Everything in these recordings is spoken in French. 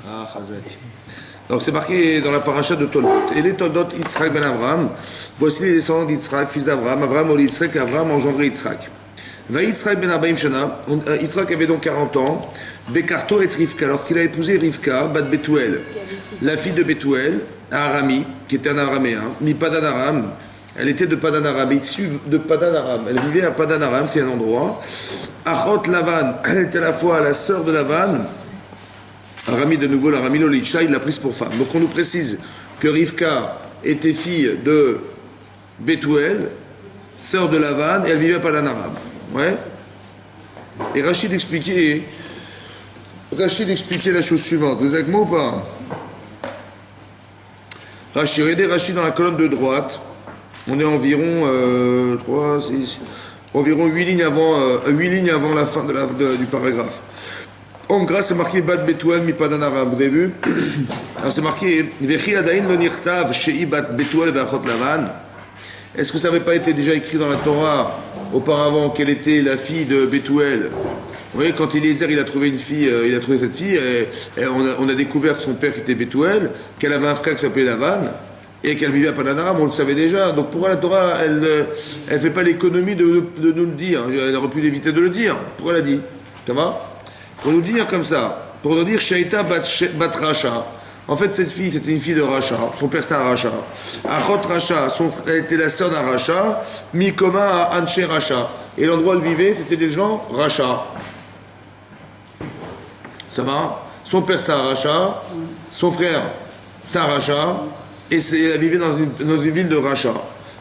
Ah, Chazak. Donc c'est marqué dans la paracha de Toldot. Et les Toldot, Yitzhak ben Avram, voici les descendants d'Yitzhak, fils d'Avram. Avram oli Yitzhak et Avram a engendré Yitzhak. Va Yitzhak ben Arbaim Shana, Yitzhak avait donc 40 ans, Bekarto et Rivka, lorsqu'il a épousé Rivka, Bat Betuel, la fille de Betuel, à Arami, qui était un araméen, mi Padan Aram, elle était de Padan Aram, issue de Padan Aram, elle vivait à Padan Aram, c'est un endroit. Achot Lavan, elle était à la fois la sœur de Lavan, Arami de nouveau, la Rami Lolicha, il l'a prise pour femme. Donc on nous précise que Rivka était fille de Betuel, sœur de Lavan, et elle vivait à Padan Aram. Ouais. Et Rachid expliquait la chose suivante. Vous êtes avec moi ou pas? Rachid, regardez Rachid dans la colonne de droite. On est environ 3, 6, environ 8 lignes avant la fin du paragraphe. En gras, c'est marqué Bat Betuel mi Padan Aram. Vous avez vu? Alors c'est marqué Vechi Adain lo nirtav shei Bat Betuel ve'achot Lavan. Est-ce que ça n'avait pas été déjà écrit dans la Torah auparavant qu'elle était la fille de Betuel? Vous voyez, quand Eliezer il a trouvé une fille, il a trouvé cette fille, et on a découvert que son père qui était Betuel, qu'elle avait un frère qui s'appelait Lavan, et qu'elle vivait à Padan Aram, on le savait déjà. Donc pourquoi la Torah, elle ne fait pas l'économie de nous le dire? Elle aurait pu l'éviter de le dire. Pourquoi elle a dit? Ça va? Pour nous dire comme ça, pour nous dire Shaita bat Racha. En fait, cette fille, c'était une fille de Racha. Son père, c'était un Racha. Achot Racha, elle était la sœur d'un Racha. Mikoma à Anche Racha. Et l'endroit où elle vivait, c'était des gens Racha. Ça va? Son père, c'était un Racha. Son frère, c'était un Racha. Et elle vivait dans une ville de Racha.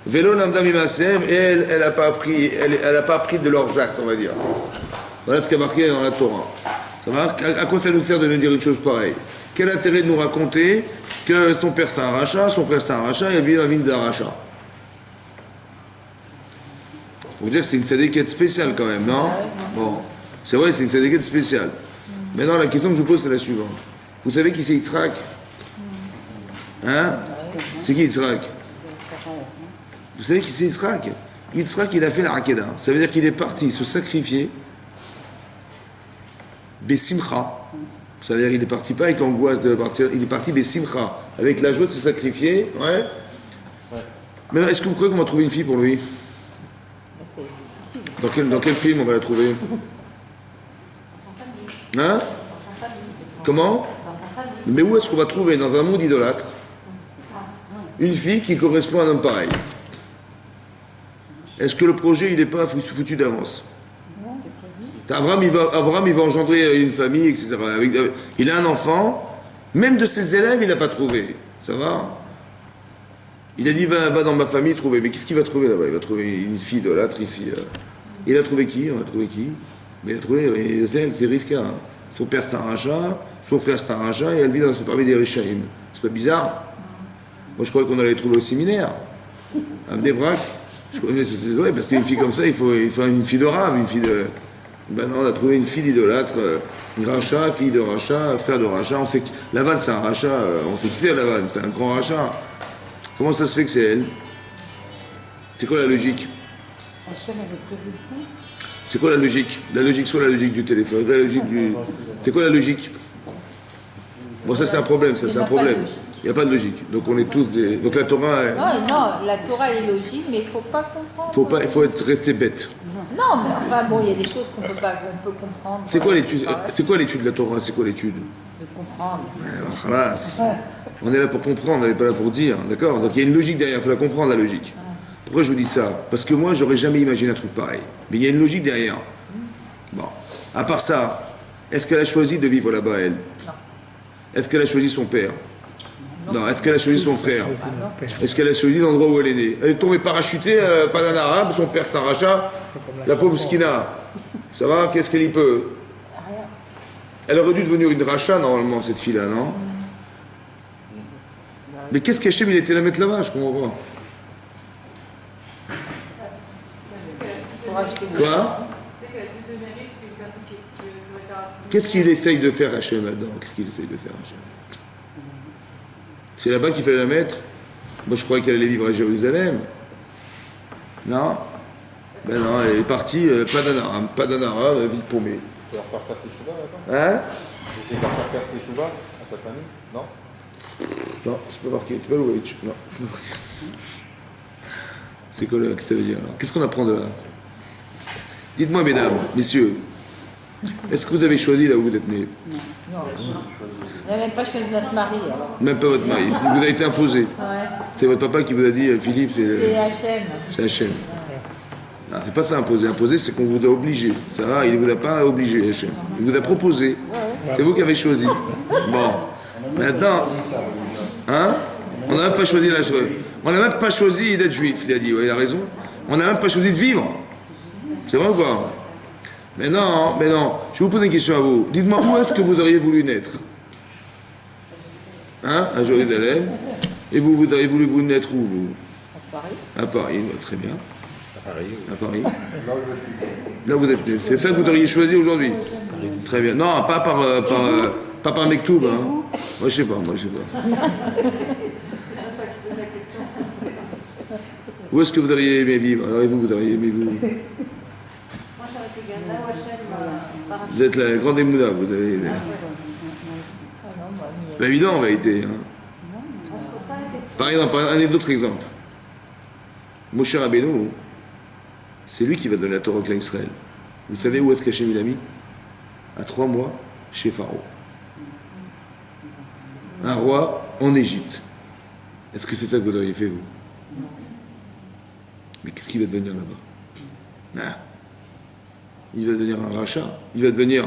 Vélo Lamda Mimasem, et elle n'a pas appris de leurs actes, on va dire. Voilà ce qui est marqué dans la Torah. Ça va? À quoi ça nous sert de nous dire une chose pareille? Quel intérêt de nous raconter que son père c'est un rachat, son frère c'est un rachat, et elle vit dans la ville d'un rachat? Faut dire que c'est une sédéquette spéciale quand même, non? Bon, c'est vrai, c'est une sédéquette spéciale. Maintenant, la question que je vous pose, c'est la suivante. Vous savez qui c'est Yitzhak? Hein? C'est qui Yitzhak? Vous savez qui c'est Yitzhak? Yitzhak, il a fait la Hakeda. Ça veut dire qu'il est parti se sacrifier Besimcha. Ça veut dire qu'il est parti pas avec angoisse de partir, il est parti Besimcha, avec la joie de se sacrifier. Ouais. Mais est-ce que vous croyez qu'on va trouver une fille pour lui? Dans quel film on va la trouver? Hein? Comment? Mais où est-ce qu'on va trouver dans un monde idolâtre une fille qui correspond à un homme pareil? Est-ce que le projet il n'est pas foutu d'avance? Avram il va engendrer une famille, etc. Il a un enfant, même de ses élèves, il n'a pas trouvé. Ça va? Il a dit va dans ma famille trouver. Mais qu'est-ce qu'il va trouver là-bas? Il va trouver une fille de là, Il a trouvé qui? On a trouvé qui? Mais il a trouvé, c'est Rivka. Hein. Son père c'est un rachat, son frère c'est un rachat, et elle vit parmi des Rishaïm. C'est pas bizarre? Moi je croyais qu'on allait les trouver au séminaire. À Mdebrak. Ouais, parce qu'une fille comme ça, il faut une fille de rave, une fille de. Ben non, on a trouvé une fille d'idolâtre, une rachat, fille de rachat, frère de rachat. On sait que Lavan c'est un rachat, on sait qui c'est Lavan, c'est un grand rachat. Comment ça se fait que c'est elle? C'est quoi la logique? C'est quoi la logique? La logique, soit la logique du téléphone, la logique du. C'est quoi la logique? Bon, ça c'est un problème, ça c'est un problème. Il n'y a pas de logique. Donc on est tous des. Donc la Torah. Non, la Torah est logique, mais il ne faut pas comprendre. Il faut rester bête. Non, mais enfin bon, il y a des choses qu'on peut comprendre. C'est quoi l'étude? C'est quoi l'étude de la Torah? C'est quoi l'étude? De comprendre. On est là pour comprendre, on n'est pas là pour dire, d'accord? Donc il y a une logique derrière, il faut la comprendre la logique. Pourquoi je vous dis ça? Parce que moi, j'aurais jamais imaginé un truc pareil. Mais il y a une logique derrière. Bon. À part ça, est-ce qu'elle a choisi de vivre là-bas, elle? Non. Est-ce qu'elle a choisi son père? Non. Est-ce qu'elle a choisi son frère? Est-ce qu'elle a choisi l'endroit où elle est née? Elle est tombée parachutée, pas d'un arabe, son père c'est un rachat. La pauvre Skina. Ça va? Qu'est-ce qu'elle y peut? Elle aurait dû devenir une rachat, normalement, cette fille-là, non? Mais qu'est-ce qu'Hachem, il était la mettre là-bas? Je comprends pas. Quoi? Qu'est-ce qu'il essaye de faire Hachem là-dedans? Qu'est-ce qu'il essaye de faire Hachem? C'est là-bas qu'il fallait la mettre? Moi, je croyais qu'elle allait vivre à Jérusalem. Non? Ben non, elle est partie, pas d'un arabe, vite paumée. Tu vas faire faire tes chouvas là-bas? Hein? J'essaie de faire faire tes chouvas. sa famille? Non? Non, c'est pas marqué. Tu pas Louéitch. Non. C'est quoi que ça veut dire alors? Qu'est-ce qu'on apprend de là? Dites-moi, mesdames, messieurs, est-ce que vous avez choisi là où vous êtes nés? Non. On n'a même pas choisi notre mari alors. Même pas votre mari. Il vous a été imposé. Ouais. C'est votre papa qui vous a dit, Philippe, C'est HM. c'est Hachem. Ah, c'est pas ça imposer. Imposer, c'est qu'on vous a obligé. Ça va, il ne vous a pas obligé, Hachem. Il vous a proposé. C'est vous qui avez choisi. Bon. Maintenant, hein? On n'a même pas choisi la chose. On n'a même pas choisi d'être juif, il a dit. Ouais, il a raison. On n'a même pas choisi de vivre. C'est vrai ou pas? Mais non. Je vais vous poser une question à vous. Dites-moi, où est-ce que vous auriez voulu naître? Hein? À Jérusalem. Et vous auriez voulu vous naître où, vous? À Paris. À Paris, très bien. À Paris. À Paris. Là, vous êtes né. C'est ça que vous auriez choisi aujourd'hui? Très bien. Non, pas par Mektoub. Hein. Moi, je sais pas. Où est-ce que vous auriez aimé vivre? Alors, et vous auriez aimé vivre? Moi, ça aurait été Ghana ou Hachem. Vous êtes la grande émouna, vous avez... Ah non, moi, C'est pas évident en vérité. Hein. On se pose pas la question. Par exemple, un autre exemple. Moshe Rabbeinu, c'est lui qui va donner la Torah au clan Israël. Vous savez où est-ce qu'Hachem il a mis? À 3 mois, chez Pharaon. Un roi en Égypte. Est-ce que c'est ça que vous auriez fait, vous? Mais qu'est-ce qu'il va devenir là-bas? Ah. Il va devenir un rachat. Il va devenir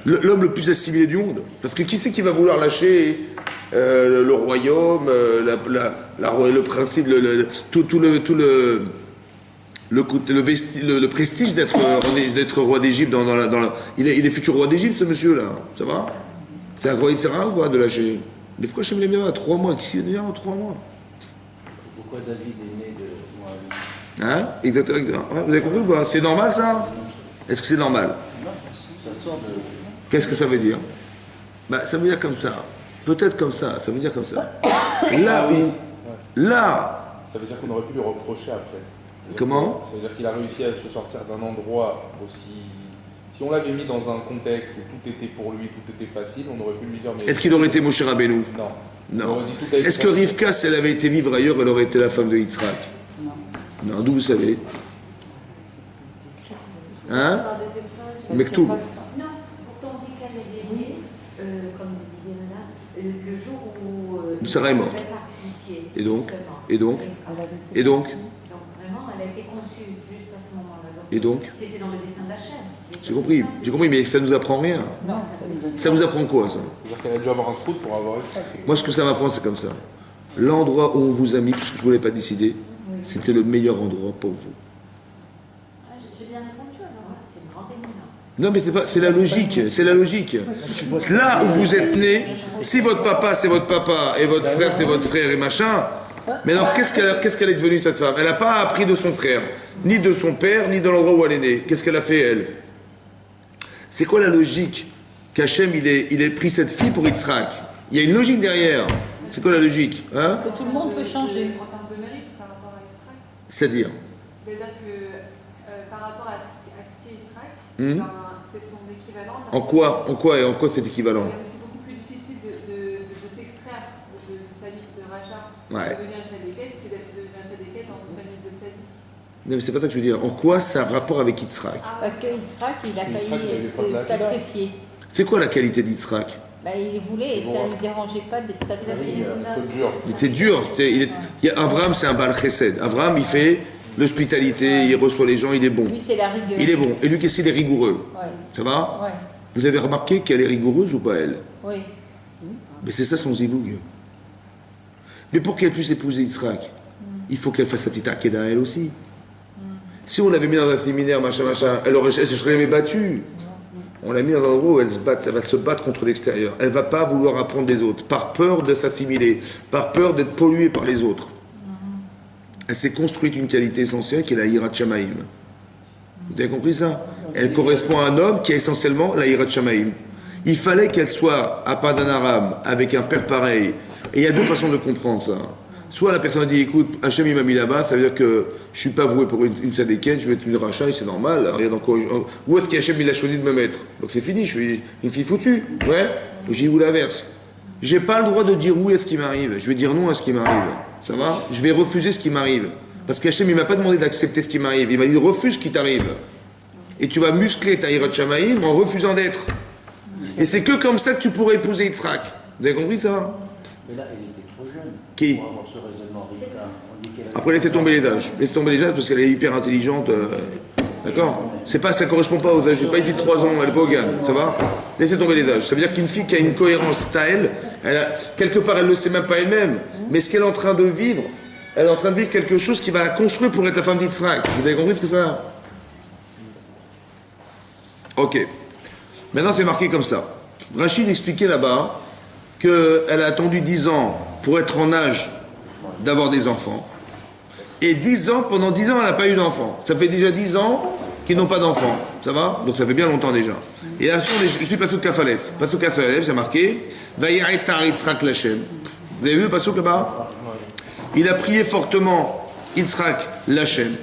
l'homme le plus assimilé du monde. Parce que qui c'est qui va vouloir lâcher le royaume, le principe, le prestige d'être roi d'Égypte il est futur roi d'Égypte, ce monsieur-là. Ça va? C'est un croyant de Sarah ou quoi de lâcher? Mais pourquoi je me bien à 3 mois? Qu'est-ce qu'il va dire 3 mois? Pourquoi David est né de Moabit? Hein? Exactement. Ouais, vous avez compris ou pas? C'est normal ça? Est-ce que c'est normal? Ça sort de... Qu'est-ce que ça veut dire? Bah, ça veut dire comme ça. Peut-être comme ça. Ça veut dire comme ça. Là, Ça veut dire qu'on aurait pu lui reprocher après. comment? Ça veut dire qu'il a réussi à se sortir d'un endroit aussi... Si on l'avait mis dans un contexte où tout était pour lui, tout était facile, on aurait pu lui dire... Mais... Est-ce qu'il aurait été Moshe Rabbeinu? Non. Non. On aurait dit tout a été Est-ce que facile. Rivka, si elle avait été vivre ailleurs, elle aurait été la femme de Yitzhak? Non. D'où vous savez? Hein? Par des épreuves. Mektoub. Non, pourtant on dit qu'elle est née, comme disait Nana, le jour où Sarah est morte. elle s'est sacrifiée. Et donc? Justement. Et donc? Et donc? Donc vraiment, elle a été conçue juste à ce moment-là. Et donc? C'était dans le dessin d'Hachem. J'ai compris, mais ça nous apprend rien. Non, ça nous a... Ça vous apprend quoi, ça? C'est-à-dire qu'elle a dû avoir un scout pour avoir ça. Moi, ce que ça m'apprend, c'est comme ça. L'endroit où on vous a mis, puisque je ne vous l'ai pas décidé, c'était le meilleur endroit pour vous. Ah, j'ai bien répondu alors, hein. C'est une grande éminence. Non, mais c'est la logique, c'est la logique. Là où vous êtes né, si votre papa c'est votre papa et votre frère c'est votre frère et machin, mais alors qu'est-ce qu'elle est devenue cette femme? Elle n'a pas appris de son frère, ni de son père, ni de l'endroit où elle est née. Qu'est-ce qu'elle a fait elle? C'est quoi la logique qu'Hachem il ait pris cette fille pour Yitzhak? Il y a une logique derrière. C'est quoi la logique? Hein? Que tout le monde peut changer. En termes de mérite par rapport à Israël. C'est-à-dire? C'est-à-dire que par rapport à ce qu'est Israël, Mhm. c'est son équivalent. En quoi c'est équivalent? C'est beaucoup plus difficile de s'extraire de cette famille de rachat, Ouais. de devenir une sadéquette, que d'être devenir une sadéquette dans une famille de sadiques. Non, mais c'est pas ça que je veux dire. En quoi ça a rapport avec Yitzhak? Parce que Yitzhak, il a Yitzhak, il failli avait pas de la se sacrifier. C'est quoi la qualité d'Yitzhak? Bah, il voulait et ça ne lui dérangeait pas d'être Oui, sacrifié. un peu dur. Il était dur. Abraham, c'est un Baal Chesed. Abraham, il fait l'hospitalité, il reçoit les gens, il est bon. Lui, c'est la rigueur. Il est bon. Et lui, qu'est-ce qu'il est rigoureux? Ouais. Ça va? Ouais. Vous avez remarqué qu'elle est rigoureuse ou pas, elle? Oui. Mais c'est ça son zivoug. Mais pour qu'elle puisse épouser Yitzhak, il faut qu'elle fasse sa petite akeda elle aussi. Si on l'avait mis dans un séminaire, machin, elle se serait jamais battue. On l'a mis dans un endroit où elle va se battre contre l'extérieur. Elle va pas vouloir apprendre des autres, par peur de s'assimiler, par peur d'être polluée par les autres. Elle s'est construite une qualité essentielle qui est la Hirat Shamaim. Vous avez compris ça? Elle correspond à un homme qui a essentiellement la Hirat Shamaim. Il fallait qu'elle soit à Padan Aram, avec un père pareil. Et il y a deux façons de comprendre ça. Soit la personne dit, écoute, Hachem il m'a mis là-bas, ça veut dire que je suis pas voué pour une sadéquette, je vais être une rachat et c'est normal. Alors, regarde encore, où est-ce qu'Hachem il a choisi de me mettre? Donc c'est fini, je suis une fille foutue. Ouais. J'ai où l'inverse. J'ai pas le droit de dire oui à ce qui m'arrive. Je vais dire non à ce qui m'arrive. Ça va? Je vais refuser ce qui m'arrive. Parce qu'Hachem il m'a pas demandé d'accepter ce qui m'arrive. Il m'a dit refuse ce qui t'arrive. Et tu vas muscler ta Hirat Shamaïm en refusant d'être. Et c'est que comme ça que tu pourrais épouser Yitzhak. Vous avez compris ça? Mais là, elle était trop jeune. Qui? Pour avoir ce raisonnement, Rivka. On dit qu'elle avait- Après, laissez tomber les âges. Laissez tomber les âges parce qu'elle est hyper intelligente. D'accord? C'est pas, ça correspond pas aux âges. J'ai pas été de 3 ans, elle est pas au GAN. Ça va? Laissez tomber les âges. Ça veut dire qu'une fille qui a une cohérence telle, quelque part, elle le sait même pas elle-même. Mais ce qu'elle est en train de vivre, elle est en train de vivre quelque chose qui va la construire pour être la femme d'Yitzhak. Vous avez compris ce que ça? Ok. Maintenant, c'est marqué comme ça. Rachid expliquait là-bas qu'elle a attendu 10 ans pour être en âge d'avoir des enfants. Et 10 ans, pendant 10 ans, elle n'a pas eu d'enfants. Ça fait déjà 10 ans qu'ils n'ont pas d'enfants. Ça va? Donc ça fait bien longtemps déjà. Et là, je suis passé au Kafalef. Passé au Kafalef, c'est marqué Vayeretar Yitzhak Lachem. Vous avez vu le passage là-bas? Il a prié fortement Yitzhak Lachem.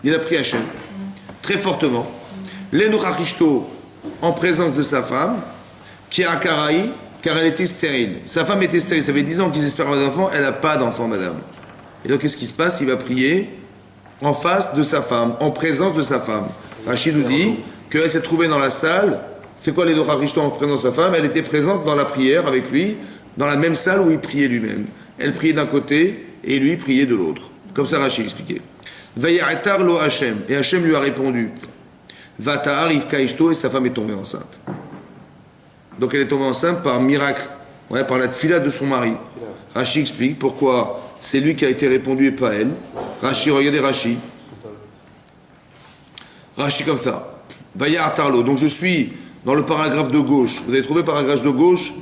Il a prié Hachem. Très fortement. L'Enochachishto, en présence de sa femme, qui a Karaï, car elle était stérile. Sa femme était stérile, ça fait 10 ans qu'ils espèrent avoir des enfants, elle n'a pas d'enfants, madame. Et donc, qu'est-ce qui se passe? Il va prier en face de sa femme, en présence de sa femme. Rachid nous dit qu'elle s'est trouvée dans la salle. C'est quoi les deux Rachishto en présence de sa femme? Elle était présente dans la prière avec lui, dans la même salle où il priait lui-même. Elle priait d'un côté et lui priait de l'autre. Comme ça, Rachid expliquait. Vayaretar lo Hachem. Et Hachem lui a répondu. Vata'ar Rivka Ishto, et sa femme est tombée enceinte. Donc elle est tombée enceinte par miracle, ouais, par la tfila de son mari. Rashi explique pourquoi c'est lui qui a été répondu et pas elle. Rashi, regardez Rashi. Rashi comme ça. Vaya Tarlo. Donc je suis dans le paragraphe de gauche. Vous avez trouvé le paragraphe de gauche?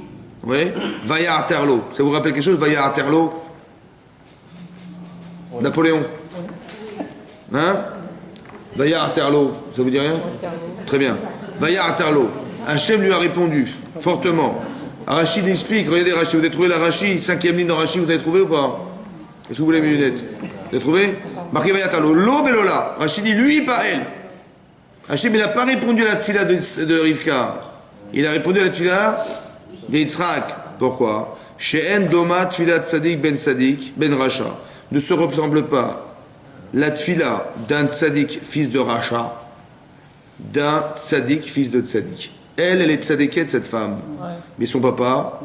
Oui. Vaya Tarlo. Ça vous rappelle quelque chose? Vaya Tarlo. Napoléon. Hein? Vaya Tarlo. Ça vous dit rien? Très bien. Vaya Tarlo. Hachem lui a répondu fortement. Rachid explique, regardez Rachid, vous avez trouvé la Rachid, 5e ligne de Rachid, vous avez trouvé ou pas? Est-ce que vous voulez mes lunettes? Vous avez trouvé? Marqué Vayatalo, lo velola. Rachid dit lui, pas elle. Hachem, il n'a pas répondu à la tfila de Rivka. Il a répondu à la tfila de Yitzhak. Pourquoi? She'en doma tfila tzadik ben Racha. Ne se ressemble pas la tfila d'un tzadik, fils de Racha, d'un tzadik, fils de tzadik. Elle est tzadékette, cette femme. Ouais. Mais son papa,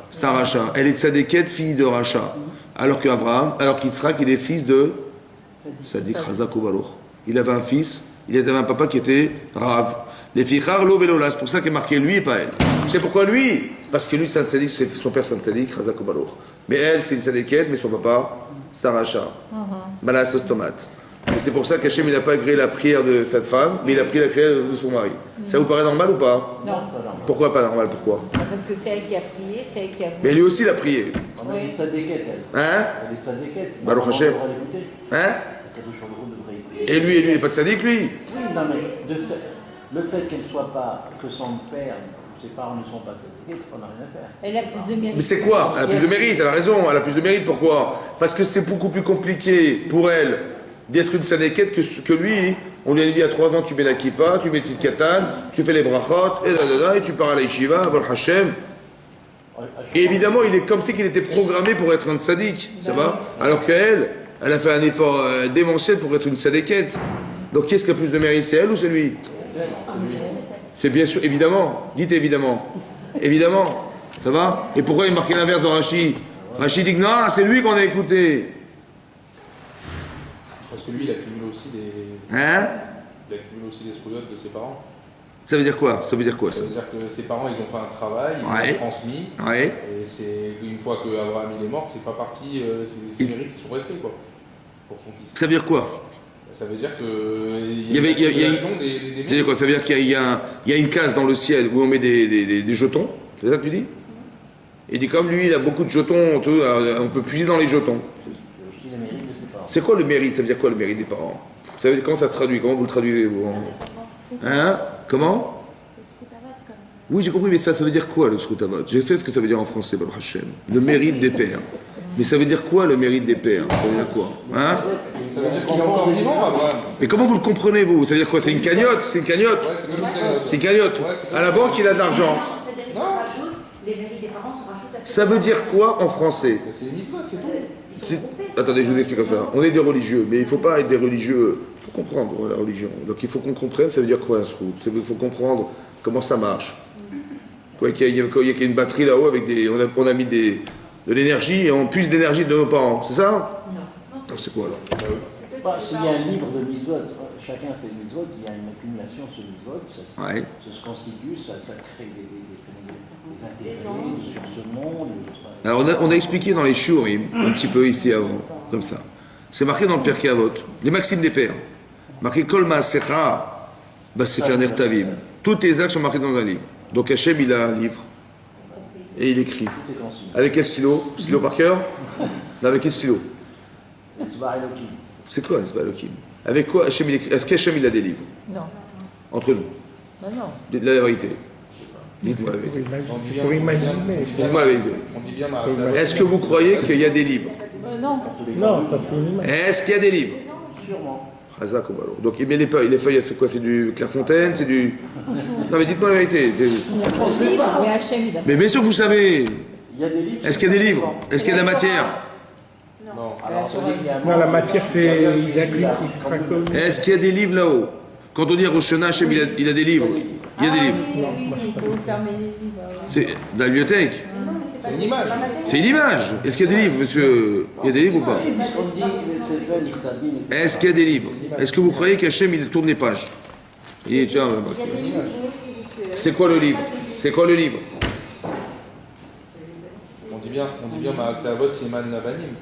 c'est un Racha. Elle est tzadékette, fille de Racha. Alors qu'Yitzhak, il est fils de tzadik, Chazak Ubaloch. Il avait un fils, il avait un papa qui était Rav. Les filles lo velola, c'est pour ça qu'il est marqué lui et pas elle. C'est pourquoi lui? Parce que lui, c'est un tzadik, son père, c'est un tzadik, Chazak Ubaloch. Mais elle, c'est une tzadékette, mais son papa, c'est un Racha. Malassos tomate. Et c'est pour ça qu'Hachem n'a pas agréé la prière de cette femme, mais il a pris la prière de son mari. Ça vous paraît normal ou pas? Non. Pourquoi pas normal? Pourquoi? Parce que c'est elle qui a prié, c'est elle qui a voulu. Mais lui aussi, il a prié. On a dit Sadéquette, elle. Hein? Elle est Sadéquette. Baruch Hashem. Hein? Et lui, il n'est pas de sadique, lui? Oui, non, mais le fait qu'elle soit pas, que son père, ses parents ne sont pas Sadéquettes, on n'a rien à faire. Elle a plus de mérite. Mais c'est quoi? Elle a plus de mérite, elle a raison, elle a plus de mérite. Pourquoi? Parce que c'est beaucoup plus compliqué pour elle d'être une sadéquette que lui. On lui a dit à 3 ans, tu mets la kippa, tu mets le katan, tu fais les brachot, et tu pars à la yeshiva, à Hashem. Et évidemment, il est comme si qu'il était programmé pour être un sadique, ça va? Alors qu'elle, elle a fait un effort démentiel pour être une sadéquette. Donc, qu'est-ce qui a plus de mérite? C'est elle ou c'est lui? C'est bien sûr, évidemment. Dites évidemment. Évidemment. Ça va? Et pourquoi il marquait l'inverse dans Rachid? Rachid dit que non, c'est lui qu'on a écouté. Parce que lui, il accumule aussi des. Hein? Il accumule aussi des scoulottes de ses parents. Ça veut dire quoi? Ça veut dire quoi, ça? Ça veut dire que ses parents, ils ont fait un travail, ils Ouais. l'ont transmis. Ouais. Et c'est une fois que Abraham il est mort, c'est pas parti, ses mérites sont restés quoi, pour son fils. Ça veut dire quoi? Ça veut dire que Il y avait- il y a- des Ça veut dire quoi? Ça veut dire qu'il y a une case dans le ciel où on met des jetons. C'est ça que tu dis? Il dit comme lui, il a beaucoup de jetons, on peut puiser dans les jetons. Aussi les mérites de ses parents. C'est quoi le mérite? Ça veut dire quoi le mérite des parents? Ça veut dire, comment ça se traduit? Comment vous le traduisez vous? Hein? Comment? Oui, j'ai compris, mais ça veut dire quoi le scrutavot? Je sais ce que ça veut dire en français, Baruch Hashem. Le mérite des pères. Mais ça veut dire quoi le mérite des pères? Ça veut dire quoi? Hein? Ça veut dire qu'il est encore vivant, Abraham. Mais comment vous le comprenez, vous? Ça veut dire quoi? C'est une cagnotte? C'est une cagnotte? Ouais, c'est comme une cagnotte. C'est une cagnotte. Ouais, c'est comme À la une banque, il a de l'argent. C'est-à-dire qu'ils se rajoutent, les mérites des parents se rajoutent à ce Ça veut dire quoi en français? Mais c'est une mitzvot, c'est tout. Ils sont groupés. Attendez, je vous explique comme ça. On est des religieux, mais il ne faut pas être des religieux pour comprendre la religion. Donc il faut qu'on comprenne, ça veut dire quoi un srout? Il faut comprendre comment ça marche. Quoi, qu'il y a une batterie là-haut avec des. On a mis de l'énergie et on puise l'énergie de nos parents. C'est ça? Non. Alors c'est quoi alors? Bah, s'il y a un livre de mitzvot, chacun fait des mitzvot, il y a une accumulation sur mitzvot, ça, Ouais. ça se constitue, ça crée des intérêts sur ce monde. Alors on a expliqué dans les shurim, un petit peu ici avant, comme ça. C'est marqué dans le Pirkei Avot, les maximes des pères. Marqué Kol Ma'asecha B'Sefer Nertavim. Tous tes actes sont marqués dans un livre. Donc Hachem il a un livre et il écrit. Avec quel stylo? Stylo par cœur? Non, avec quel stylo? C'est quoi Etzba Elohim? Avec quoi Hachem il écrit? Est-ce qu'Hachem il a des livres? Non. Entre nous. Ben non. Dites la vérité. Dites-moi la vérité. C'est pour imaginer. Dites-moi la vérité. On dit bien Maaseh. Est-ce que vous croyez qu'il y a des livres? Non. Non, ça c'est une image. Est-ce qu'il y a des livres? Sûrement. Razak ou alors. Donc les feuilles, c'est quoi? C'est du Clairefontaine? C'est du. Non mais dites-moi la vérité. Il n'y a pas de livre, mais Hachem, il a Mais bien sûr que vous savez. Il y a des livres. Est-ce qu'il y a des livres? Est-ce qu'il y a de la matière? Non. Alors, celui qui a Non, la matière c'est Isaac Israël. Est-ce qu'il y a des livres là-haut? Quand on dit Rosh Hashanah, Hachem, il a des livres. Il y a des livres. Oui, il faut fermer les livres. C'est dans la bibliothèque. C'est une image. C'est une image. Est-ce qu'il y a des livres, monsieur? Il y a des livres ou pas? Puisqu'on dit que c'est fait, Nikhtabim, Est-ce qu'il y a des livres? Est-ce que vous croyez qu'Hachem, il tourne les pages? Il dit, tiens, Il y a des livres spirituels. c'est quoi le livre? C'est quoi le livre? On dit bien Maaseh Avot, Yeman Lavanim.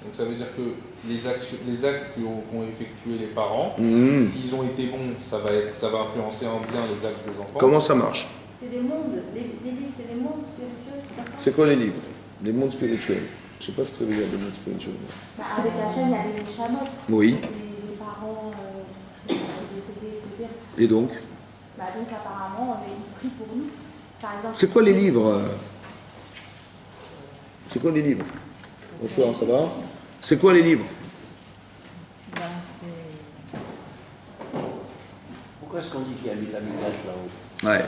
Donc ça veut dire que les actes qu'ont effectués les parents, s'ils ont été bons, ça va influencer en bien les actes des enfants. Comment ça marche? C'est des mondes. Les livres, c'est des mondes spirituels, c'est pas ça? C'est quoi les livres? Des mondes spirituels. Je sais pas ce que ça veut dire, des mondes spirituels. Bah, avec la chaîne, il y avait les chamottes. Oui. Les parents qui sont décédés, etc. Et donc? Bah, donc apparemment, ils prient pour nous. Par exemple. C'est quoi les livres? C'est quoi les livres? Bonsoir, ça va? C'est quoi les livres? Ben, c'est... Pourquoi est-ce qu'on dit qu'il y a la village là-haut? Ouais.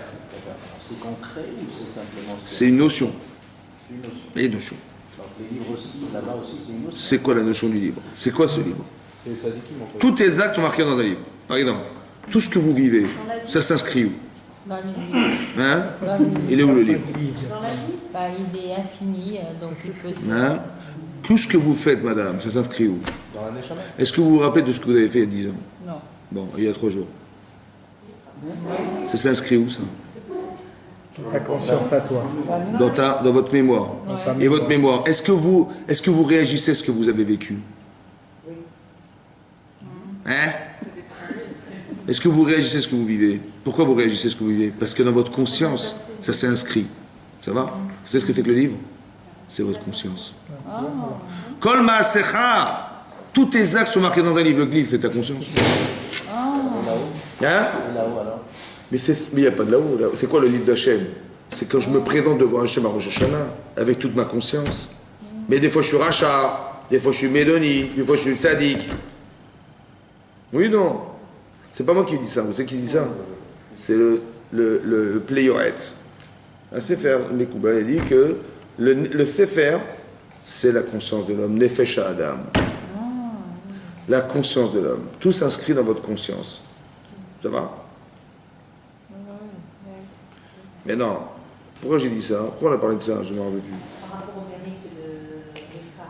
C'est concret ou c'est simplement... C'est une notion. C'est une notion. Et une notion. Donc les livres aussi, là-bas aussi, c'est une notion. C'est quoi la notion du livre? C'est quoi ce livre? C'est les tzadikim en fait. Tous tes actes sont marqués dans un livre. Par exemple, tout ce que vous vivez, ça s'inscrit où? Dans le livre. Hein? Dans le livre. Il est où le livre? Ben, il est infini, donc il peut... Hein? Tout ce que vous faites, madame, ça s'inscrit où? Dans la Neshama. Est-ce que vous vous rappelez de ce que vous avez fait il y a 10 ans? Non. Bon, il y a 3 jours. Ça s'inscrit où, ça? Ta conscience à toi. Dans votre mémoire. Ouais. Et votre mémoire, est-ce que vous réagissez à ce que vous avez vécu? Hein? Est-ce que vous réagissez à ce que vous vivez? Pourquoi vous réagissez à ce que vous vivez? Parce que dans votre conscience, ça s'est inscrit. Ça va? Vous savez ce que c'est que le livre? C'est votre conscience. Kol Ma'asecha, tous tes actes sont marqués dans un livre. Le livre, c'est ta conscience. Hein? Et là-haut alors? Mais il n'y a pas de là-haut. Là. C'est quoi le livre d'Hachem? C'est quand je me présente devant Hachem à Rosh Hashanah, avec toute ma conscience. Mais des fois je suis Racha, des fois je suis Médoni, des fois je suis Tzadik. Oui, non. C'est pas moi qui dis ça. Vous savez qui dit ça? C'est le Playoretz. Un Sefer, Mekouba, il dit que le Sefer, c'est la conscience de l'homme, Nefesh Adam. La conscience de l'homme. Tout s'inscrit dans votre conscience. Ça va? Mais non. Pourquoi j'ai dit ça? Pourquoi on a parlé de ça? Je ne me rappelle plus. Par rapport au mérite de l'Ephra.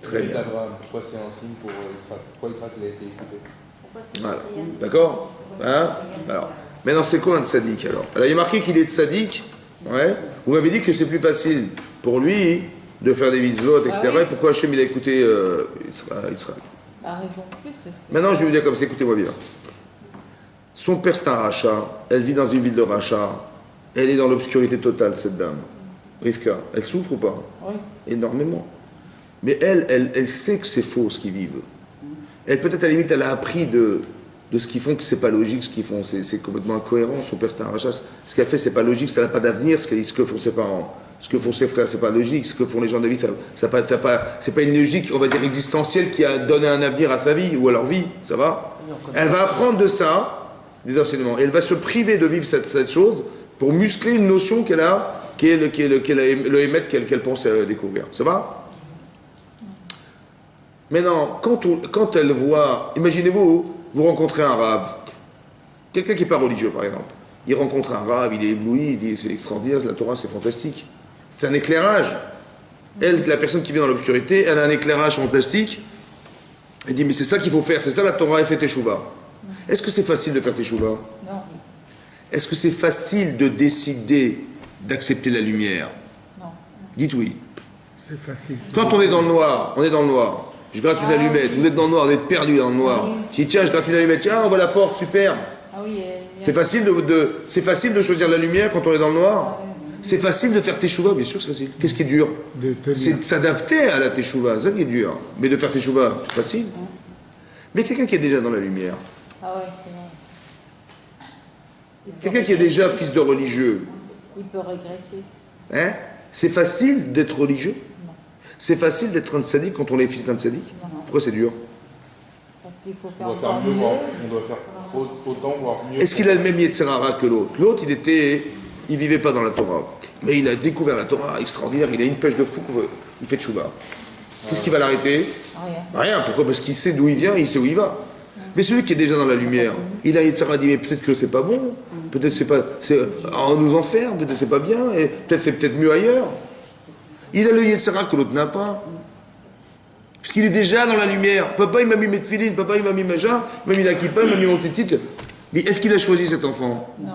Très bien. D'Abraham. Pourquoi c'est un signe pour Yitzhak? Pourquoi Yitzhak il a été écouté? Pourquoi c'est Voilà. prière? D'accord? Hein? Alors. Maintenant, c'est quoi un tzaddik alors? Alors, il est marqué qu'il est tzaddik. Ouais. Vous m'avez dit que c'est plus facile pour lui de faire des mitzvot, etc. Ah oui. Et pourquoi Hachem il a écouté Yitzhak? Bah, raison plus, parce que... Maintenant, je vais vous dire comme ça, écoutez-moi bien. Son père, c'est un rachat. Elle vit dans une ville de rachat. Elle est dans l'obscurité totale, cette dame. Rivka, elle souffre ou pas? Oui. Énormément. Mais elle sait que c'est faux ce qu'ils vivent. Elle, peut-être à la limite, elle a appris de ce qu'ils font, que c'est pas logique ce qu'ils font. C'est complètement incohérent. Son père, c'est un rachat. Ce qu'elle fait, c'est pas logique. Elle n'a pas d'avenir, ce que font ses parents. Ce que font ses frères, c'est pas logique. Ce que font les gens de vie, c'est pas une logique, on va dire, existentielle qui a donné un avenir à sa vie ou à leur vie. Ça va? Elle va apprendre de ça, des enseignements, et elle va se priver de vivre cette chose pour muscler une notion qu'elle a, qui est le émettre qu'elle pense découvrir. Ça va? Maintenant, quand elle voit, imaginez-vous, vous rencontrez un rave, quelqu'un qui n'est pas religieux par exemple, il rencontre un rave, il est ébloui, il dit c'est extraordinaire, la Torah c'est fantastique. C'est un éclairage. Elle, la personne qui vit dans l'obscurité, elle a un éclairage fantastique, elle dit mais c'est ça qu'il faut faire, c'est ça la Torah, elle fait teshuva. Est-ce que c'est facile de faire teshuva? Non. Est-ce que c'est facile de décider d'accepter la lumière? Non. Dites oui. C'est facile. Quand on est dans le noir, on est dans le noir. Je gratte une allumette, vous êtes dans le noir, vous êtes perdu dans le noir. Je dis tiens, je gratte une allumette, tiens, on voit la porte, super. Ah oui, C'est facile de choisir la lumière quand on est dans le noir. C'est facile de faire teshuva, bien sûr que c'est facile. Qu'est-ce qui est dur? C'est de s'adapter à la teshuva, c'est ça qui est dur. Mais de faire teshuva, c'est facile. Mais quelqu'un qui est déjà dans la lumière, Ah ouais, c'est vrai. quelqu'un qui est déjà fils de religieux, Il peut régresser. hein? C'est facile d'être religieux? C'est facile d'être un tzaddik quand on est fils d'un tzaddik? Pourquoi c'est dur? Parce qu'il faut On faire doit faire encore mieux, mieux. on doit faire autant, voire mieux. Est-ce qu'il a le même Yetzirara que l'autre? L'autre, il vivait pas dans la Torah. Mais il a découvert la Torah extraordinaire, il a une pêche de fou, il fait tchouva. Qu'est-ce qui va l'arrêter? Rien. Rien, pourquoi? Parce qu'il sait d'où il vient, il sait où il va. Mais celui qui est déjà dans la lumière, il a Yetzirara dit, mais peut-être que c'est pas bon, peut-être c'est pas, on nous enferme, peut-être c'est pas bien, et peut-être c'est peut-être mieux ailleurs. Il a le Yetzirara que l'autre n'a pas. Parce qu'il est déjà dans la lumière. Papa, il m'a mis Metfiline, papa, il m'a mis Maja, il m'a mis la kippa, il m'a mis mon tzitzit. Mais est-ce qu'il a choisi cet enfant? Non.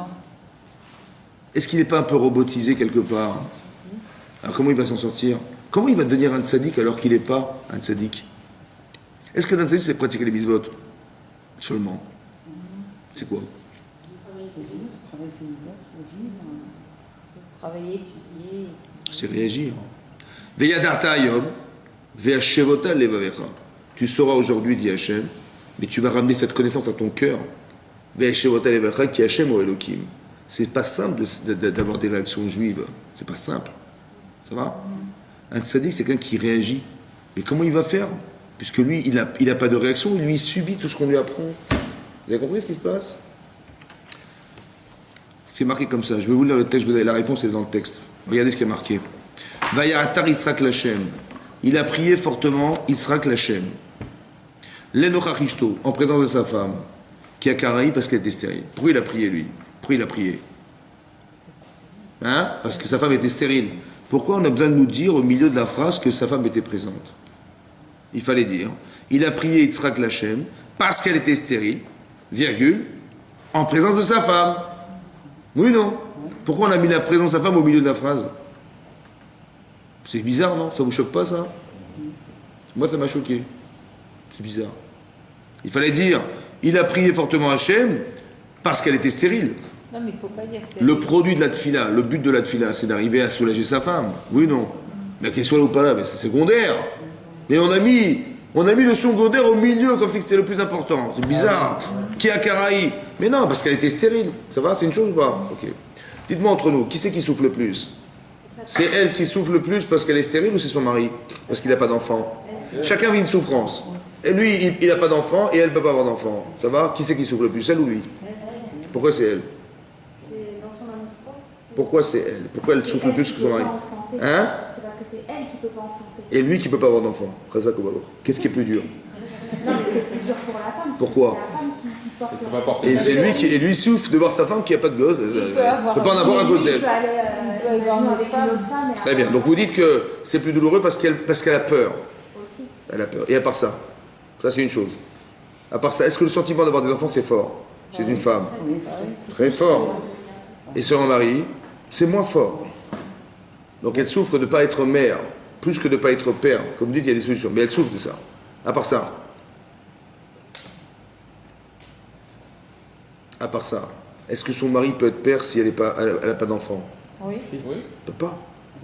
Est-ce qu'il n'est pas un peu robotisé quelque part? Alors comment il va s'en sortir? Comment il va devenir un tzaddik alors qu'il n'est pas un tzaddik? Est-ce qu'un tzaddik c'est pratiquer les mitzvot? Seulement. C'est quoi? Travailler, étudier. C'est réagir. Veyadarta ayom, ve'ashevota levavecha. Tu sauras aujourd'hui, dit Hachem, mais tu vas ramener cette connaissance à ton cœur. Ve'ashevota levavecha qui Hachem ou Elohim. C'est pas simple d'avoir des réactions juives. C'est pas simple. Ça va? Un tzaddik, c'est quelqu'un qui réagit. Mais comment il va faire? Puisque lui, il a pas de réaction, lui, il subit tout ce qu'on lui apprend. Vous avez compris ce qui se passe? C'est marqué comme ça. Je vais vous lire le texte, la réponse est dans le texte. Regardez ce qui est marqué. Vayatar Yisrak Lachem. Il a prié fortement Yisrak Lachem. L'Enochachishto, en présence de sa femme, qui a Karaï parce qu'elle était stérile. Pourquoi il a prié, lui? Pourquoi il a prié? Hein? Parce que sa femme était stérile. Pourquoi on a besoin de nous dire au milieu de la phrase que sa femme était présente? Il fallait dire, il a prié Yitzhak Lachem parce qu'elle était stérile, virgule, en présence de sa femme. Oui, non? Pourquoi on a mis la présence de sa femme au milieu de la phrase? C'est bizarre, non? Ça vous choque pas, ça? Moi, ça m'a choqué. C'est bizarre. Il fallait dire, il a prié fortement Hachem parce qu'elle était stérile. Non, mais il ne faut pas dire ça. Le produit de la tfila, le but de la tfila, c'est d'arriver à soulager sa femme. Oui, non? Mais qu'elle soit là ou pas là, mais c'est secondaire. Mais on a mis le secondaire au milieu comme si c'était le plus important. C'est bizarre. Qui a Karaï? Mais non, parce qu'elle était stérile. Ça va? C'est une chose ou pas? Ok. Dites-moi entre nous, qui c'est qui souffle le plus? C'est elle qui souffle le plus parce qu'elle est stérile ou c'est son mari? Parce qu'il n'a pas d'enfant. Chacun vit une souffrance. Et lui, il n'a pas d'enfant et elle ne peut pas avoir d'enfant. Ça va? Qui c'est qui souffle le plus? Elle ou lui? Pourquoi c'est elle? C'est dans son amour propre. Pourquoi c'est elle? Pourquoi elle souffle plus que son mari? Hein? C'est parce que c'est elle qui ne peut pas enfanter. Et lui qui ne peut pas avoir d'enfant. Qu'est-ce qui est plus dur? Non, mais c'est plus dur pour la femme. Pourquoi? C'est la femme qui porte On le va porter Et c'est lui qui et lui souffre de voir sa femme qui n'a pas de gosse. Il ne peut pas en avoir à cause Il d'elle. peut aller avoir une avec femme. une autre femme. Très bien. Donc vous dites que c'est plus douloureux parce qu'elle a peur. Aussi. Elle a peur. Et à part ça, ça c'est une chose. À part ça, est-ce que le sentiment d'avoir des enfants c'est fort chez une femme? Très fort. Et sur un mari, c'est moins fort. Donc elle souffre de ne pas être mère, plus que de ne pas être père. Comme vous dites, il y a des solutions. Mais elle souffre de ça. À part ça. À part ça, est-ce que son mari peut être père si elle n'a pas d'enfant? Oui. Oui. Il peut pas.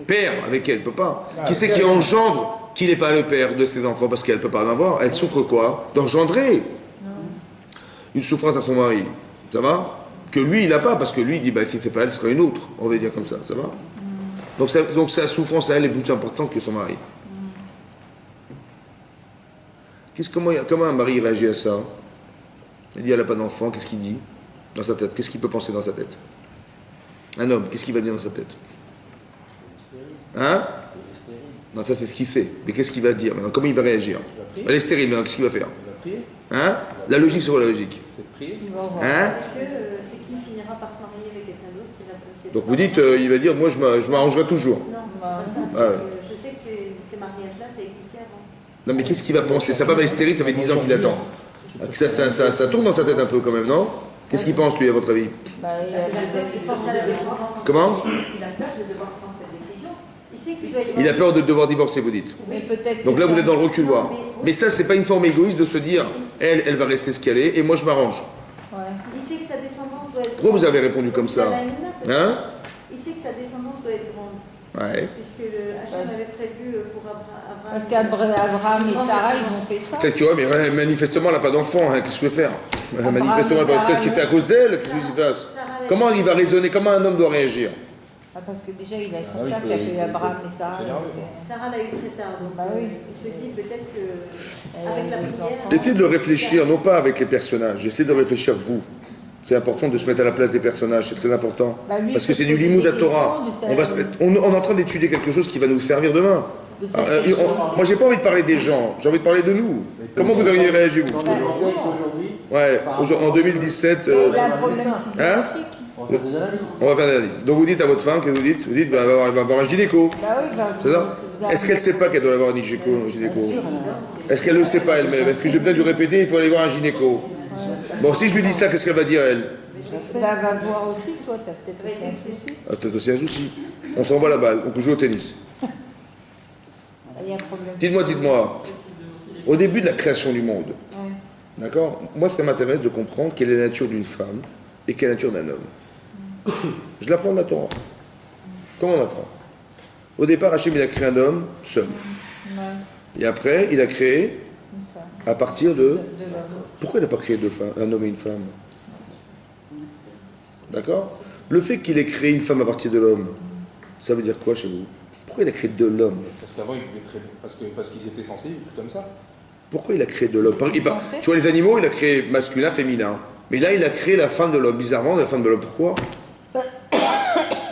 Père avec elle, il peut pas. Qui c'est qui engendre qu'il n'est pas le père de ses enfants parce qu'elle ne peut pas en avoir? Elle souffre quoi? D'engendrer une souffrance à son mari. Ça va? Que lui, il n'a pas, parce que lui, il dit, bah, si c'est pas elle, ce sera une autre. On va dire comme ça. Ça va? Donc sa souffrance à elle est plus importante que son mari. Comment un mari réagit à ça? Il dit elle n'a pas d'enfant, qu'est-ce qu'il dit dans sa tête? Qu'est-ce qu'il peut penser dans sa tête? Un homme, qu'est-ce qu'il va dire dans sa tête? Hein? Non, ça c'est ce qu'il fait. Mais qu'est-ce qu'il va dire maintenant? Comment il va réagir? Elle est stérile, maintenant qu'est-ce qu'il va faire? Hein? La logique, c'est quoi la logique? Hein? C'est qu'il finira par se marier avec quelqu'un d'autre. Donc vous dites, il va dire, moi je m'arrangerai toujours. Non, c'est pas ça. Je sais que ces mariages-là, ça existait avant. Non, mais qu'est-ce qu'il va penser? Sa femme est stérile, ça fait 10 ans qu'il attend. Ça tourne dans sa tête un peu quand même, non? Qu'est-ce qu'il pense, lui, à votre avis? Bah, il a pense à la descendance. Comment? Il a peur de devoir prendre cette décision. Il sait qu'il doit y avoir... Il a peur de devoir divorcer, vous dites. Mais peut-être. Donc là, vous êtes dans le reculoir. Mais ça, c'est pas une forme égoïste de se dire, elle va rester ce qu'elle est, et moi, je m'arrange. Ouais. Il sait que sa descendance doit être... Pourquoi vous avez répondu comme ça? Hein? Il sait que sa descendance doit être grande. Ouais. Puisque le Hachem avait prévu pour Abraham... Parce qu'Abraham et Sarah, ils ont fait ça. Peut-être que, ouais, mais ouais, manifestement, elle n'a pas d'enfant, hein, qu'est-ce que je vais faire? Manifestement, elle va peut-être qu'il fait à cause d'elle, qu'est-ce qu'il fasse? Comment il va raisonner? Comment un homme doit réagir? Ah, parce que déjà, il a son père qui a fait Abraham et Sarah. Sarah l'a eu très tard, donc Bah oui. il se dit peut-être que avec la prière... Essayez de réfléchir, non pas avec les personnages, essayez de réfléchir vous. C'est important de se mettre à la place des personnages, c'est très important. Bah lui, Parce que c'est du limud à Torah. On est en train d'étudier quelque chose qui va nous servir demain. Moi, j'ai pas envie de parler des gens, j'ai envie de parler de nous. Comment vous auriez réagi, vous? Ouais, en 2017... hein? On va faire des analyses. Donc vous dites à votre femme, qu'est-ce que vous dites? Vous dites, bah, elle va avoir un gynéco. C'est ça? Est-ce qu'elle ne sait pas qu'elle doit avoir un gynéco? Est-ce qu'elle ne le sait pas elle-même? Est-ce que je vais peut-être lui répéter, il faut aller voir un gynéco? Bon, si je lui dis ça, qu'est-ce qu'elle va dire, elle? Bah, va voir aussi, toi, t'as peut-être aussi un souci. Peut-être aussi un souci. On s'envoie la balle, on peut jouer au tennis. Il y a un problème. Dites-moi, au début de la création du monde, d'accord? Moi, ça m'intéresse de comprendre quelle est la nature d'une femme et quelle est la nature d'un homme. Je l'apprends de la Torah. Comment on apprend? Au départ, Hachem, il a créé un homme seul. Et après, il a créé à partir de... Pourquoi il n'a pas créé deux femmes, un homme et une femme? D'accord? Le fait qu'il ait créé une femme à partir de l'homme, ça veut dire quoi chez vous? Pourquoi il a créé de l'homme? Parce qu'avant, il pouvait créer... Parce qu'ils étaient censés vivre comme ça. Pourquoi il a créé de l'homme? Tu vois, les animaux, il a créé masculin, féminin. Mais là, il a créé la femme de l'homme. Bizarrement, la femme de l'homme. Pourquoi?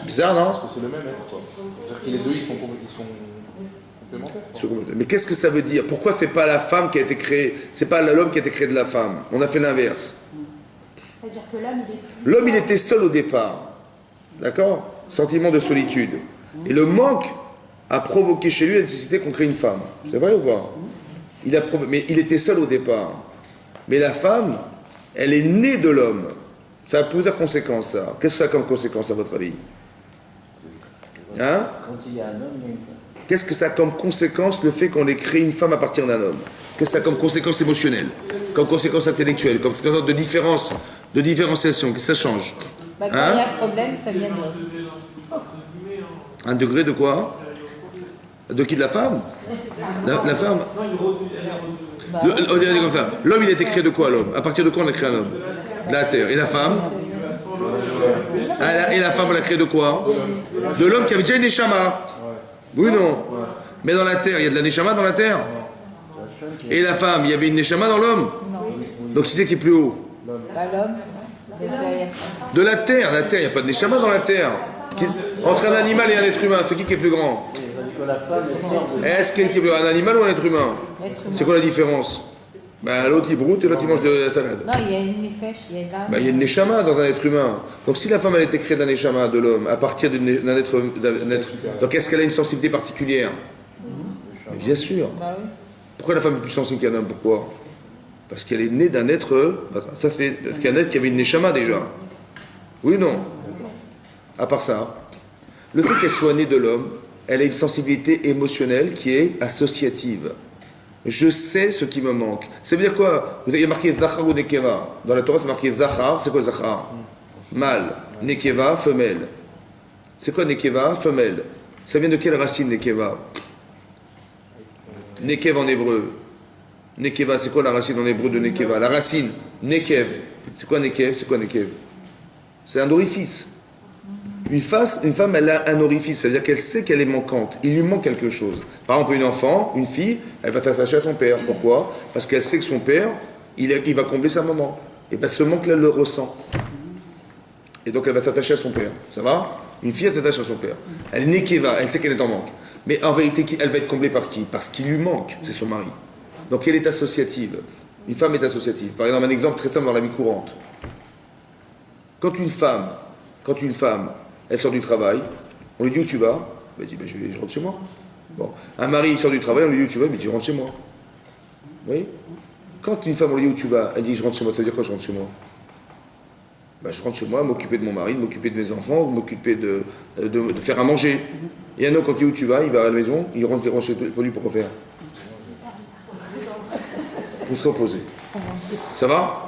Bizarre, non? Parce que c'est le même être, quoi. C'est-à-dire que les deux, ils sont complémentaires. Mais qu'est-ce que ça veut dire? Pourquoi c'est pas la femme qui a été créée? C'est pas l'homme qui a été créé de la femme. On a fait l'inverse. C'est-à-dire que l'homme, L'homme, il était seul au départ. D'accord? Sentiment de solitude. Et le manque a provoqué chez lui la nécessité qu'on crée une femme. C'est vrai ou pas? Mais il était seul au départ. Mais la femme, elle est née de l'homme. Ça a plusieurs conséquences, ça. Qu'est-ce que ça a comme conséquence, à votre avis? Hein? Quand il y a un homme, il y a une femme. Qu'est-ce que ça a comme conséquence, le fait qu'on ait créé une femme à partir d'un homme? Qu'est-ce que ça a comme conséquence émotionnelle? Comme conséquence intellectuelle? Comme conséquence de différence, de différenciation? Qu'est-ce que ça change? Bah, quand il y a un problème, ça vient de... Un degré de quoi? De qui? De la femme? La femme? On dirait comme ça. L'homme, il a été créé de quoi, l'homme? À partir de quoi on a créé un homme? De la terre. Et la femme? Et la femme, on l'a créé de quoi? De l'homme qui avait déjà une neshama. Oui ou non? Mais dans la terre, il y a de la neshama dans la terre? Et la femme, il y avait une neshama dans l'homme? Donc qui c'est qui est plus haut? Bah, l'homme, c'est derrière. De la terre, il n'y a pas de neshama dans la terre. Entre un animal et un être humain, c'est qui est plus grand? Est-ce qu'il y a un animal ou un être humain? C'est quoi la différence? Ben, l'autre il broute et l'autre il mange de la salade. Non, il y a une nefesh, il y a l'âme. Ben, il y a une neshama dans un être humain. Donc si la femme elle a été créée de la neshama de l'homme à partir d'un être, donc est-ce qu'elle a une sensibilité particulière? Mais bien sûr. Bah oui. Pourquoi la femme est plus sensible qu'un homme? Pourquoi? Parce qu'elle est née d'un être. Ça c'est parce qu'il y a un être qui avait une neshama déjà. Oui ou non? À part ça, le fait qu'elle soit née de l'homme, elle a une sensibilité émotionnelle qui est associative. Je sais ce qui me manque. Ça veut dire quoi? Vous avez marqué Zachar ou Nekeva. Dans la Torah, c'est marqué Zachar. C'est quoi Zachar? Mâle. Nekeva, femelle. C'est quoi Nekeva? Femelle. Ça vient de quelle racine Nekeva? Nekev en hébreu. Nekeva, c'est quoi la racine en hébreu de Nekeva? La racine, Nekev. C'est quoi Nekev? C'est quoi Nekev? C'est un orifice. Une femme, elle a un orifice, c'est-à-dire qu'elle sait qu'elle est manquante. Il lui manque quelque chose. Par exemple, une fille, elle va s'attacher à son père. Pourquoi? Parce qu'elle sait que son père, il va combler sa maman. Et parce que ce manque-là, elle le ressent. Et donc, elle va s'attacher à son père. Ça va? Une fille, elle s'attache à son père. Elle est Nekeva, elle sait qu'elle est en manque. Mais en vérité, elle va être comblée par qui? Parce qu'il lui manque, c'est son mari. Donc, elle est associative. Une femme est associative. Par exemple, un exemple très simple dans la vie courante. Quand une femme, elle sort du travail, on lui dit où tu vas? Elle dit je rentre chez moi. Bon. Un mari il sort du travail, on lui dit où tu vas? Il dit je rentre chez moi. Vous voyez? Quand une femme on lui dit où tu vas, elle dit je rentre chez moi, ça veut dire quoi je rentre chez moi? Je rentre chez moi, m'occuper de mon mari, de m'occuper de mes enfants, de m'occuper de faire à manger. Et un homme quand il dit où tu vas, il va à la maison, il rentre chez lui pour faire? Pour se reposer. Ça va?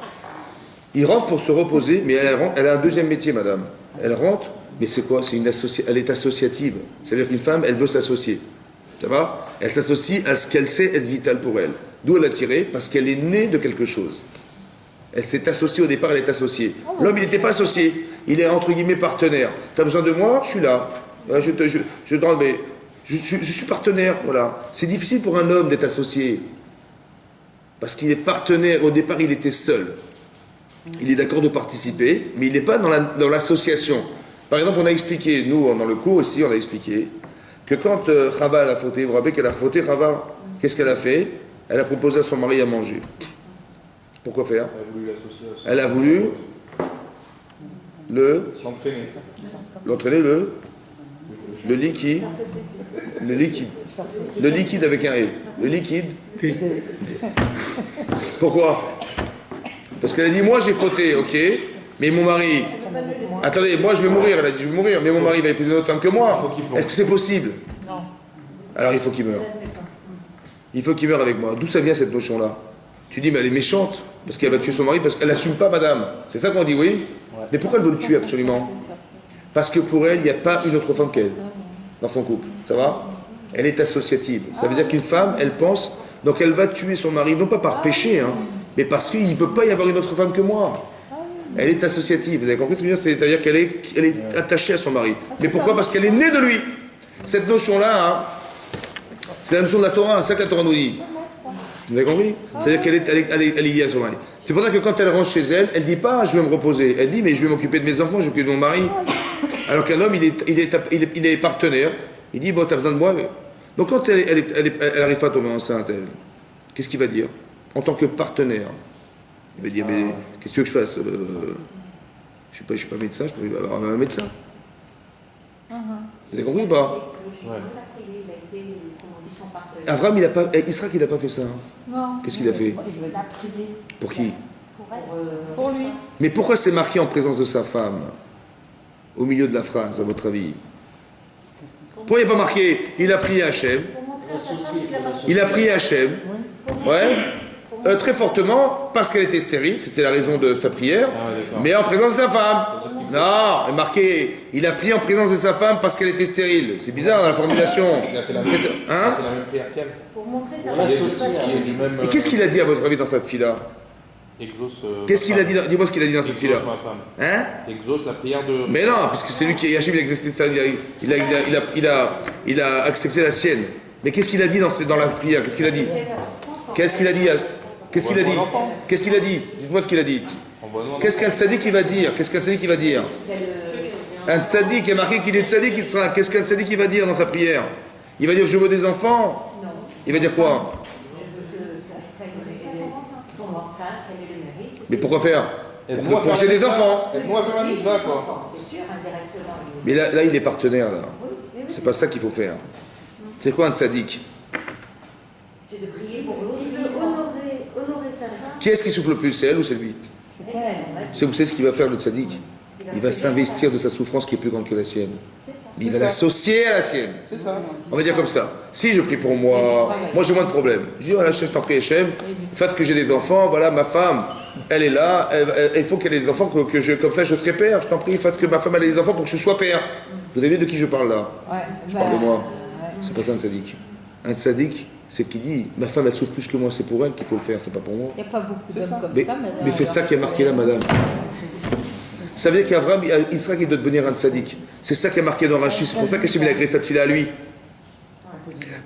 Il rentre pour se reposer, mais elle a un deuxième métier, madame. Elle rentre, mais c'est quoi? Elle est associative. C'est-à-dire qu'une femme, elle veut s'associer. Ça va? Elle s'associe à ce qu'elle sait être vital pour elle. D'où elle a tiré? Parce qu'elle est née de quelque chose. Elle s'est associée au départ, elle est associée. L'homme, il n'était pas associé. Il est entre guillemets partenaire. Tu as besoin de moi? Je suis là. Je suis partenaire, voilà. C'est difficile pour un homme d'être associé. Parce qu'il est partenaire. Au départ, il était seul. Il est d'accord de participer, mais il n'est pas dans l'association. Par exemple, on a expliqué, nous, dans le cours ici, on a expliqué que quand Chava a fauté, vous vous rappelez qu'elle a fauté, Chava, qu'est-ce qu'elle a fait? Elle a proposé à son mari à manger. Pourquoi faire? Elle a voulu l'entraîner le liquide. Le liquide avec un « et ». Le liquide. Pourquoi? Parce qu'elle a dit, moi j'ai fauté, ok, mais mon mari... Attendez, moi je vais mourir, elle a dit, je vais mourir, mais mon mari va épouser une autre femme que moi. Est-ce que c'est possible? Non. Alors il faut qu'il meure. Il faut qu'il meure avec moi. D'où ça vient cette notion-là? Tu dis, mais elle est méchante, parce qu'elle va tuer son mari, parce qu'elle n'assume pas, madame. C'est ça qu'on dit, oui? Mais pourquoi elle veut le tuer absolument? Parce que pour elle, il n'y a pas une autre femme qu'elle, dans son couple. Ça va? Elle est associative. Ça veut dire qu'une femme, elle pense, donc elle va tuer son mari, non pas par péché, hein, mais parce qu'il ne peut pas y avoir une autre femme que moi. Elle est associative, vous avez compris ce que je veux dire? C'est-à-dire qu'elle est attachée à son mari. Mais pourquoi? Parce qu'elle est née de lui. Cette notion-là, hein, c'est la notion de la Torah, c'est ça que la Torah nous dit. Vous avez compris? C'est-à-dire qu'elle est liée à son mari. C'est pour ça que quand elle rentre chez elle, elle ne dit pas je vais me reposer. Elle dit mais je vais m'occuper de mes enfants, je vais m'occuper de mon mari. Alors qu'un homme, il est partenaire. Il dit bon, tu as besoin de moi. Donc quand elle n'arrive pas à tomber enceinte, qu'est-ce qu'il va dire? En tant que partenaire, il va dire mais qu'est-ce que tu veux que je fasse? Je suis pas médecin, je peux avoir un médecin. Vous avez compris ou pas? Abraham, Israël, il n'a pas fait ça. Non. Qu'est-ce qu'il a fait? Pour qui? Pour lui. Mais pourquoi c'est marqué en présence de sa femme? Au milieu de la phrase, à votre avis? Pourquoi il n'est pas marqué? Il a prié Hachem. Il a prié Hachem. Ouais. Très fortement, parce qu'elle était stérile, c'était la raison de sa prière, mais en présence de sa femme. Non, il est marqué, il a prié en présence de sa femme parce qu'elle était stérile. C'est bizarre la formulation. Il a fait la même prière qu'elle. Pour montrer sa participation. Et qu'est-ce qu'il a dit à votre avis dans cette fille-là? Qu'est-ce qu'il a dit? Dis-moi ce qu'il a dit dans cette fille-là. Hein? Exauce la prière de... Mais non, puisque c'est lui qui Hachem, il a exaucé ça, il a accepté la sienne. Mais qu'est-ce qu'il a dit dans la prière? Qu'est-ce qu'il a dit? Qu'est-ce qu'il a dit? Qu'est-ce qu'il a dit? Qu'est-ce qu'il a dit? Dites-moi ce qu'il a dit. Qu'est-ce qu'un tzaddik va dire? Qu'est-ce qu'un tzaddik va dire? Un tzaddik, il est marqué qu'il est tzaddik, il sera. Qu'est-ce qu'un tzaddik va dire dans sa prière? Il va dire je veux des enfants? Il va dire quoi? Mais pourquoi faire? Pour j'ai des enfants. Moi, faire un mitzvah, quoi. Mais là, il est partenaire, là. C'est pas ça qu'il faut faire. C'est quoi un tzaddik? C'est de prier pour l'autre. Il veut honorer sa femme. Qui est-ce qui souffle le plus? C'est elle ou c'est lui? Vous savez ce qu'il va faire, le tzaddik? Il va s'investir de sa souffrance qui est plus grande que la sienne. Il va l'associer à la sienne. C'est ça. On va dire comme ça. Si je prie pour moi j'ai moins de problèmes. Je dis, voilà, je t'en prie, Hachem, fasse que j'ai des enfants, voilà, ma femme, elle est là, il faut qu'elle ait des enfants, comme ça je serai père, je t'en prie, fasse que ma femme ait des enfants pour que je sois père. Vous avez vu de qui je parle là? Je parle de moi. C'est pas ça un tzaddik. Un tzaddik, c'est qui dit, ma femme elle souffre plus que moi, c'est pour elle qu'il faut le faire, c'est pas pour moi. Il n'y a pas beaucoup d'hommes comme ça, madame. Mais c'est ça qui est marqué là, madame. Ça veut dire qu'Abraham, Israël, il doit devenir un tzaddik. C'est ça qui est marqué dans Rachid. C'est pour ça qu'Hachem, il a créé cette fille à lui.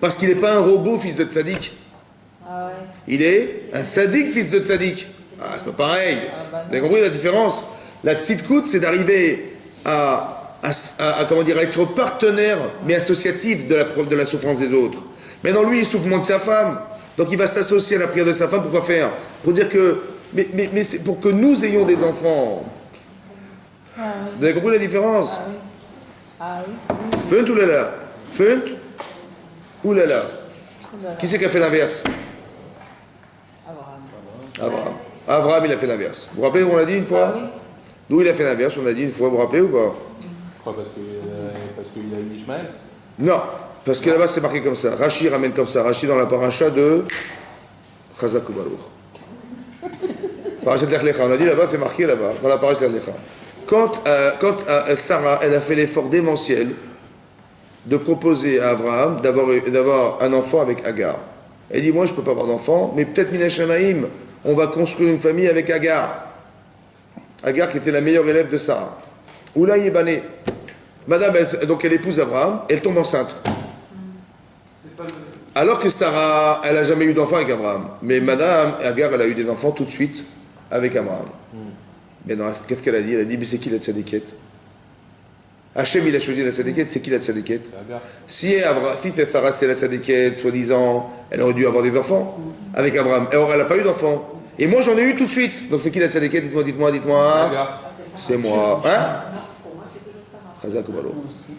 Parce qu'il n'est pas un robot, fils de tzaddik. Ah ouais. Il est un tzaddik, fils de tzaddik. Ah, c'est pas pareil. Vous avez compris la différence? La tzidkout, c'est d'arriver à comment dire, à être partenaire, mais associatif de la souffrance des autres. Maintenant, lui, il souffre moins que sa femme. Donc, il va s'associer à la prière de sa femme. Pourquoi faire? Pour dire que... Mais c'est pour que nous ayons des enfants. Ah oui. Vous avez compris la différence? Ah oui. Funt ou lala? Funt ou lala? Qui c'est qui a fait l'inverse? Abraham. Abraham, il a fait l'inverse. Vous vous rappelez, on l'a dit une fois? Ah oui. D'où il a fait l'inverse, on a dit une fois, vous vous rappelez ou pas? Je crois parce qu'il a eu Ishmaël. Non, parce que là-bas c'est marqué comme ça. Rachi ramène comme ça. Rachi dans la paracha de Chazak ou Baruch. Paracha de l'Echlecha. On a dit là-bas, c'est marqué là-bas, dans la paracha de l'Echlecha. Quand Sarah, elle a fait l'effort démentiel de proposer à Abraham d'avoir un enfant avec Agar. Elle dit, moi je ne peux pas avoir d'enfant, mais peut-être Mina Shamaïm, on va construire une famille avec Agar. Agar qui était la meilleure élève de Sarah. Oula Yebané. Madame, donc elle épouse Abraham, elle tombe enceinte. Alors que Sarah, elle n'a jamais eu d'enfant avec Abraham. Mais Madame Agar, elle a eu des enfants tout de suite avec Abraham. Mais non, qu'est-ce qu'elle a dit? Elle a dit, mais c'est qui la tzadéket? Hachem, il a choisi la tzadéket, c'est qui la tzadéket? Si Sarah c'était la tzadéket, soi-disant, elle aurait dû avoir des enfants avec Abraham. Or, elle n'a pas eu d'enfants. Et moi, j'en ai eu tout de suite. Donc c'est qui la tzadéket? Dites-moi. C'est moi. Hein? Chazak ou Baruch.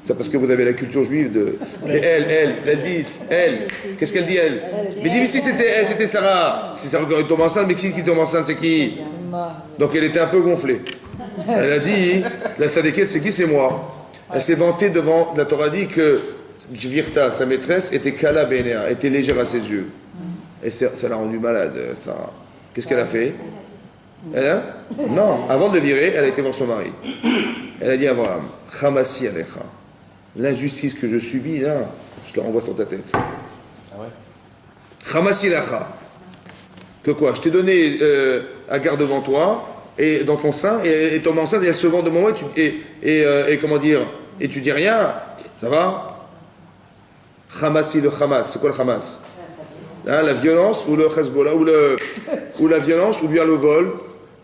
C'est parce que vous avez la culture juive de... Mais elle dit, qu'est-ce qu'elle dit, elle? Mais dis, mais si c'était elle, c'était Sarah. Si Sarah tombe enceinte, mais qui tombe enceinte, c'est qui? Donc elle était un peu gonflée. Elle a dit, la tzadéket, c'est qui? C'est moi. Elle s'est vantée devant, la Torah dit que Virta, sa maîtresse, était kala bénéa, était légère à ses yeux. Et ça l'a rendue malade, Sarah. Qu'est-ce qu'elle a fait? Non, avant de le virer, elle a été voir son mari. Elle a dit à Abraham, Chamassi alecha, l'injustice que je subis, là, je te renvoie sur ta tête. Ah ouais? Chamassi alecha. Que quoi? Je t'ai donné Agar devant toi, et dans ton sein, et tombe enceinte, et elle se vend devant moi, et comment dire, et tu dis rien, ça va? Chamassi, le Hamas, c'est quoi le Hamas? Hein, la violence, ou le Hezbollah, ou la violence, ou bien le vol.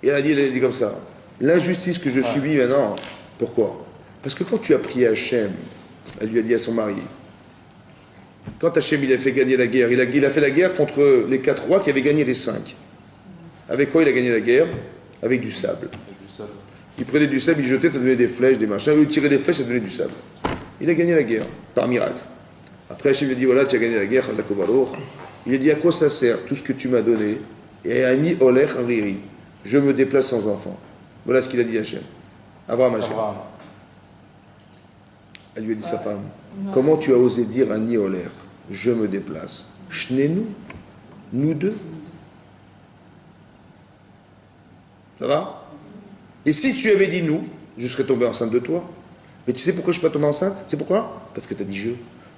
Et elle a dit comme ça, l'injustice que je subis maintenant, pourquoi? Parce que quand tu as prié Hachem, elle lui a dit à son mari, quand Hachem il a fait gagner la guerre, il a fait la guerre contre les 4 rois qui avaient gagné les 5. Avec quoi il a gagné la guerre? Avec du sable. Il prenait du sable, il jetait, ça donnait des flèches, des machins, il tirait des flèches, ça donnait du sable. Il a gagné la guerre, par miracle. Après Hachem lui a dit, voilà, tu as gagné la guerre, Chazak ou Baruch. Il a dit, à quoi ça sert, tout ce que tu m'as donné? Et Ani Olech Hariri, je me déplace sans enfant. Voilà ce qu'il a dit à Hachem. Abraham Hachem. Elle lui a dit sa femme, comment tu as osé dire à Nioler, je me déplace? Shnenu, nous deux. Ça va? Et si tu avais dit nous, je serais tombé enceinte de toi. Mais tu sais pourquoi je ne suis pas tombé enceinte? C'est pourquoi? Parce que tu as dit je.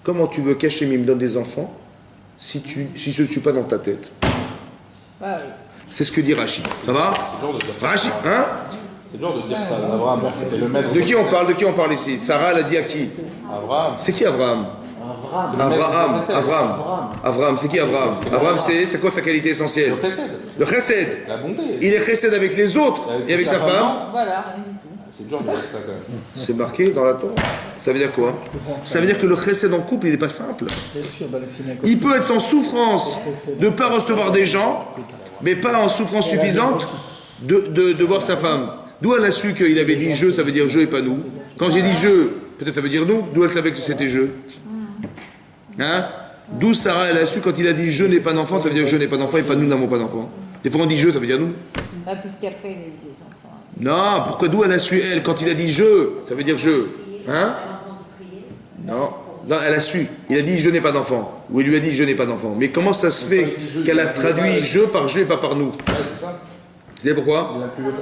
Comment tu veux qu'Hachem me donne des enfants si je ne suis pas dans ta tête? Ah oui. C'est ce que dit Rachid. Ça va? Rachid, hein? C'est dur de dire ça, Abraham, c'est le maître. De qui on parle? De qui on parle ici? Sarah, elle a dit à qui? Abraham. C'est qui Abraham? Abraham, c'est qui Abraham? Abraham, c'est quoi sa qualité essentielle? Le chesed. Le chesed. La bonté. Il est chesed avec les autres et avec sa femme. Voilà, rien du tout. C'est dur de dire ça quand même. C'est marqué dans la Torah. Ça veut dire quoi? Ça veut dire que le chesed en couple, il n'est pas simple. Il peut être en souffrance de ne pas recevoir des gens, mais pas en souffrance suffisante de voir sa femme. D'où elle a su qu'il avait dit je, ça veut dire je et pas nous. Quand j'ai dit je, peut-être ça veut dire nous. D'où elle savait que c'était je? Hein? D'où Sarah, elle a su quand il a dit je n'ai pas d'enfant, ça veut dire je n'ai pas d'enfant et pas nous n'avons pas d'enfant. Des fois on dit je, ça veut dire nous. Ah, puisqu'après, il y a eu des enfants. Non, pourquoi d'où elle a su elle quand il a dit je, ça veut dire je. Hein? Non. Non, elle a su. Il a dit je n'ai pas d'enfant. Ou il lui a dit je n'ai pas d'enfant. Mais comment ça se fait qu'elle a traduit je par je et pas par nous? Ouais, c'est ça. Vous savez pourquoi?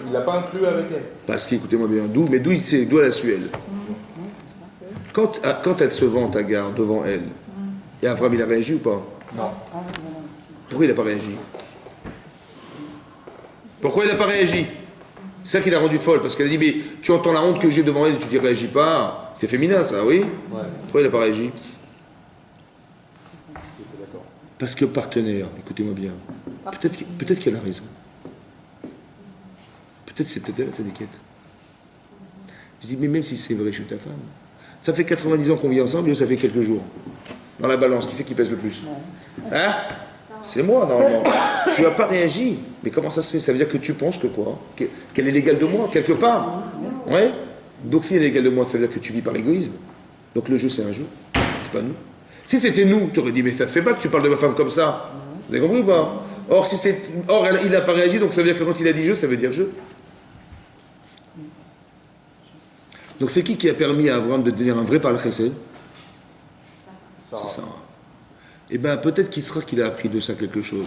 Il n'a pas inclus avec elle. Parce qu'écoutez-moi bien, d'où elle a su elle? Quand elle se vante à gare devant elle, et Abraham il a réagi ou pas? Non. Pourquoi il n'a pas réagi? Pourquoi il n'a pas réagi? C'est ça qui l'a rendue folle, parce qu'elle a dit, mais tu entends la honte que j'ai devant elle et tu ne réagis pas. C'est féminin ça, oui? Ouais. Pourquoi il n'a pas réagi? J'étais d'accord. Parce que partenaire, écoutez-moi bien, peut-être qu'elle a raison. Peut-être c'était elle, cette étiquette. Je dis, mais même si c'est vrai, je suis ta femme. Ça fait 90 ans qu'on vit ensemble, et ça fait quelques jours. Dans la balance, qui c'est qui pèse le plus? Hein? C'est moi, normalement. Tu n'as pas réagi. Mais comment ça se fait? Ça veut dire que tu penses que quoi? Qu'elle est l'égale de moi, quelque part. Ouais? Donc si elle est l'égale de moi, ça veut dire que tu vis par égoïsme. Donc le jeu, c'est un jeu. C'est pas nous. Si c'était nous, tu aurais dit, mais ça se fait pas que tu parles de ma femme comme ça. Vous avez compris ou pas? Or, il n'a pas réagi, donc ça veut dire que quand il a dit jeu, ça veut dire jeu. Donc c'est qui a permis à Abraham de devenir un vrai Baal Chesed? C'est ça. Eh bien, peut-être qu'il a appris de ça quelque chose.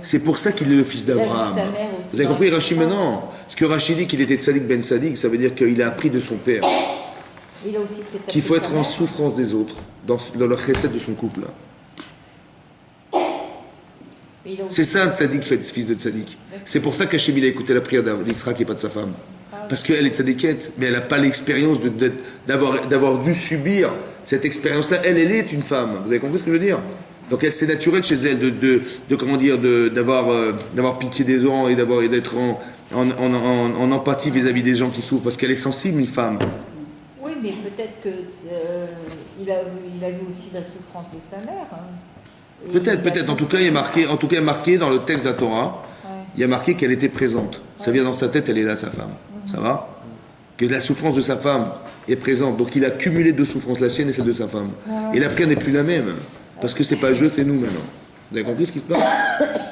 C'est pour ça qu'il est le fils d'Abraham. Vous avez compris Rachid maintenant? Parce que Rachid dit qu'il était Tzadik ben Tzadik, ça veut dire qu'il a appris de son père. Qu'il faut être en souffrance des autres, dans le Chesed de son couple. C'est ça un Tzadik, fils de Tzadik. C'est pour ça qu'Hachem il a écouté la prière d'Isra qui n'est pas de sa femme. Parce qu'elle est tzadikette, mais elle n'a pas l'expérience d'avoir dû subir cette expérience-là. Elle est une femme. Vous avez compris ce que je veux dire? Donc c'est naturel chez elle d'avoir pitié des gens et d'être en empathie vis-à-vis des gens qui souffrent, parce qu'elle est sensible, une femme. Oui, mais peut-être qu'il a vu aussi la souffrance de sa mère. Hein. Peut-être. En tout cas, il est marqué dans le texte de la Torah, il y a marqué qu'elle était présente. Ça vient dans sa tête, elle est là, sa femme. Ça va? Que la souffrance de sa femme est présente. Donc il a cumulé deux souffrances, la sienne et celle de sa femme. Et la prière n'est plus la même. Parce que c'est pas le jeu, c'est nous maintenant. Vous avez compris ce qui se passe?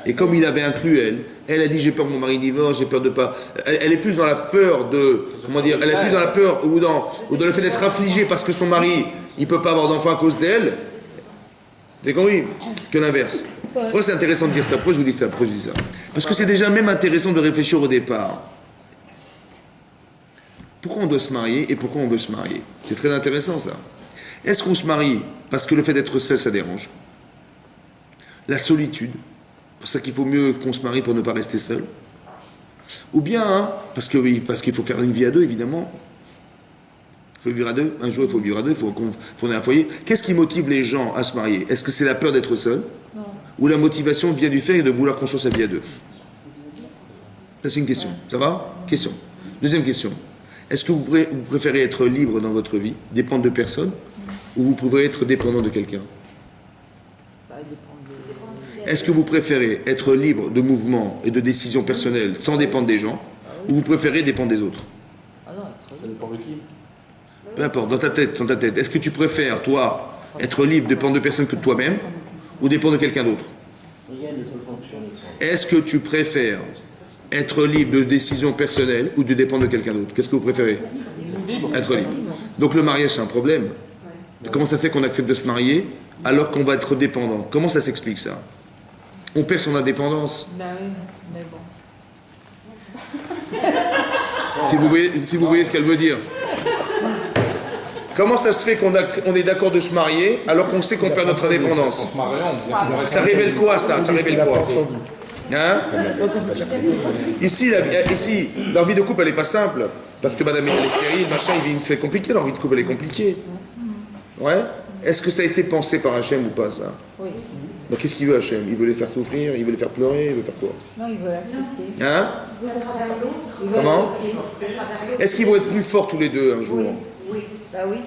Et comme il avait inclus elle a dit j'ai peur que mon mari divorce, j'ai peur de pas. Elle est plus dans la peur de. Comment dire? Elle est plus dans la peur ou dans le fait d'être affligée parce que son mari, il peut pas avoir d'enfant à cause d'elle. Vous avez compris? Que l'inverse. Pourquoi c'est intéressant de dire ça? Pourquoi je vous dis ça? Parce que c'est déjà même intéressant de réfléchir au départ. Pourquoi on doit se marier et pourquoi on veut se marier? C'est très intéressant ça. Est-ce qu'on se marie parce que le fait d'être seul, ça dérange? La solitude, pour ça qu'il faut mieux qu'on se marie pour ne pas rester seul? Ou bien, parce qu'il faut faire une vie à deux, évidemment. Il faut vivre à deux. Un jour, il faut vivre à deux, il faut qu'on ait un foyer. Qu'est-ce qui motive les gens à se marier? Est-ce que c'est la peur d'être seul? Non. Ou la motivation vient du fait de vouloir construire sa vie à deux? Ça, c'est une question. Ça va? Question. Deuxième question. Est-ce que vous préférez être libre dans votre vie, dépendre de personne, ou vous préférez être dépendant de quelqu'un? Est-ce que vous préférez être libre de mouvement et de décision personnelle sans dépendre des gens, ou vous préférez dépendre des autres? Ça dépend de qui? Peu importe, dans ta tête, est-ce que tu préfères, toi, être libre, dépendre de personne que de toi-même, ou dépendre de quelqu'un d'autre? Rien ne peut fonctionner sans. Est-ce que tu préfères être libre de décision personnelle ou de dépendre de quelqu'un d'autre? Qu'est-ce que vous préférez? Être libre. Donc le mariage, c'est un problème. Comment ça fait qu'on accepte de se marier alors qu'on va être dépendant? Comment ça s'explique ça? On perd son indépendance. Ben oui, mais bon. Si vous voyez ce qu'elle veut dire. Comment ça se fait qu'on est d'accord de se marier alors qu'on sait qu'on perd notre indépendance? Ça révèle quoi ça? Ça révèle quoi? Hein? Ici, leur vie de couple, elle n'est pas simple. Parce que madame elle est stérile, machin, c'est compliqué, leur vie de couple, elle est compliquée. Ouais? Est-ce que ça a été pensé par Hachem ou pas, ça? Oui. Donc qu'est-ce qu'il veut Hachem? Il veut les faire souffrir, il veut les faire pleurer, il veut faire quoi? Non, il veut l'accepter. Hein? Comment? Est-ce qu'ils vont être plus forts tous les deux un jour? Oui. Bah oui.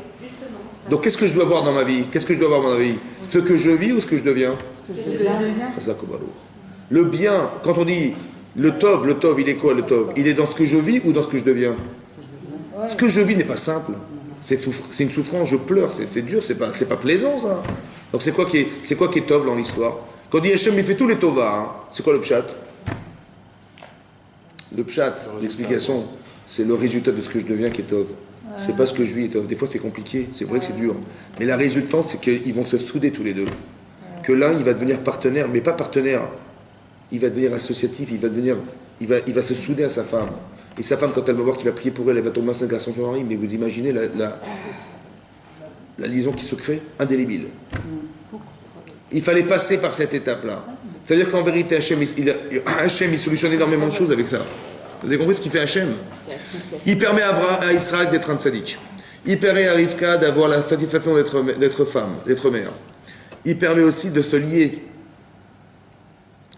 Donc qu'est-ce que je dois voir dans ma vie? Qu'est-ce que je dois voir dans ma vie? Ce que je vis ou ce que je deviens? Le bien, quand on dit le tov, il est quoi le tov? Il est dans ce que je vis ou dans ce que je deviens? Ce que je vis n'est pas simple. C'est une souffrance, je pleure, c'est dur, c'est pas plaisant ça. Donc c'est quoi qui est tov dans l'histoire? Quand on dit Hachem il fait tous les tovas, hein, c'est quoi le pshat? Le pshat, l'explication, c'est le résultat de ce que je deviens qui est tov. C'est pas ce que je vis est tov. Des fois c'est compliqué, c'est vrai que c'est dur. Mais la résultante, c'est qu'ils vont se souder tous les deux. Que l'un, il va devenir partenaire, mais pas partenaire. Il va devenir associatif, il va se souder à sa femme. Et sa femme, quand elle va voir qu'il va prier pour elle, elle va tomber enceinte grâce à son mari. Mais vous imaginez la liaison qui se crée? Indélébile. Il fallait passer par cette étape-là. C'est-à-dire qu'en vérité, Hachem, il solutionne énormément de choses avec ça. Vous avez compris ce qu'il fait Hachem? Il permet à Israël d'être un tzaddik. Il permet à Rivka d'avoir la satisfaction d'être femme, d'être mère. Il permet aussi de se lier.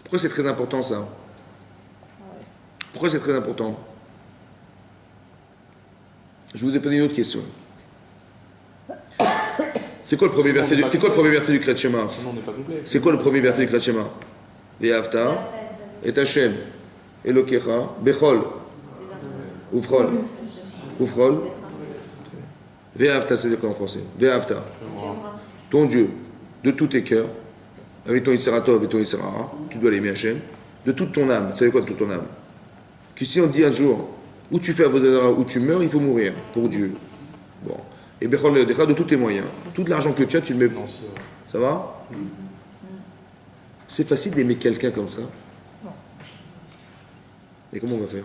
Pourquoi c'est très important ça? Pourquoi c'est très important? Je vous ai posé une autre question. C'est quoi le premier verset du Kriyat Shema? Non, on n'est pas complet. C'est quoi le premier verset du Kriyat Shema? Ve'afta et Hashem Elokecha Bechol Ufrol Ve'afta, c'est quoi en français? Ve'afta, ton Dieu, de tous tes cœurs, avec ton Yitzeratov et ton Yitzhara, tu dois l'aimer Hashem, de toute ton âme. Vous savez quoi de toute ton âme? Que si on dit un jour, où tu fais Avodazara, où tu meurs, il faut mourir pour Dieu. Bon. Et Bechol Leodecha, de tous tes moyens. Tout l'argent que tu as, tu le mets. Ça va? C'est facile d'aimer quelqu'un comme ça. Et comment on va faire?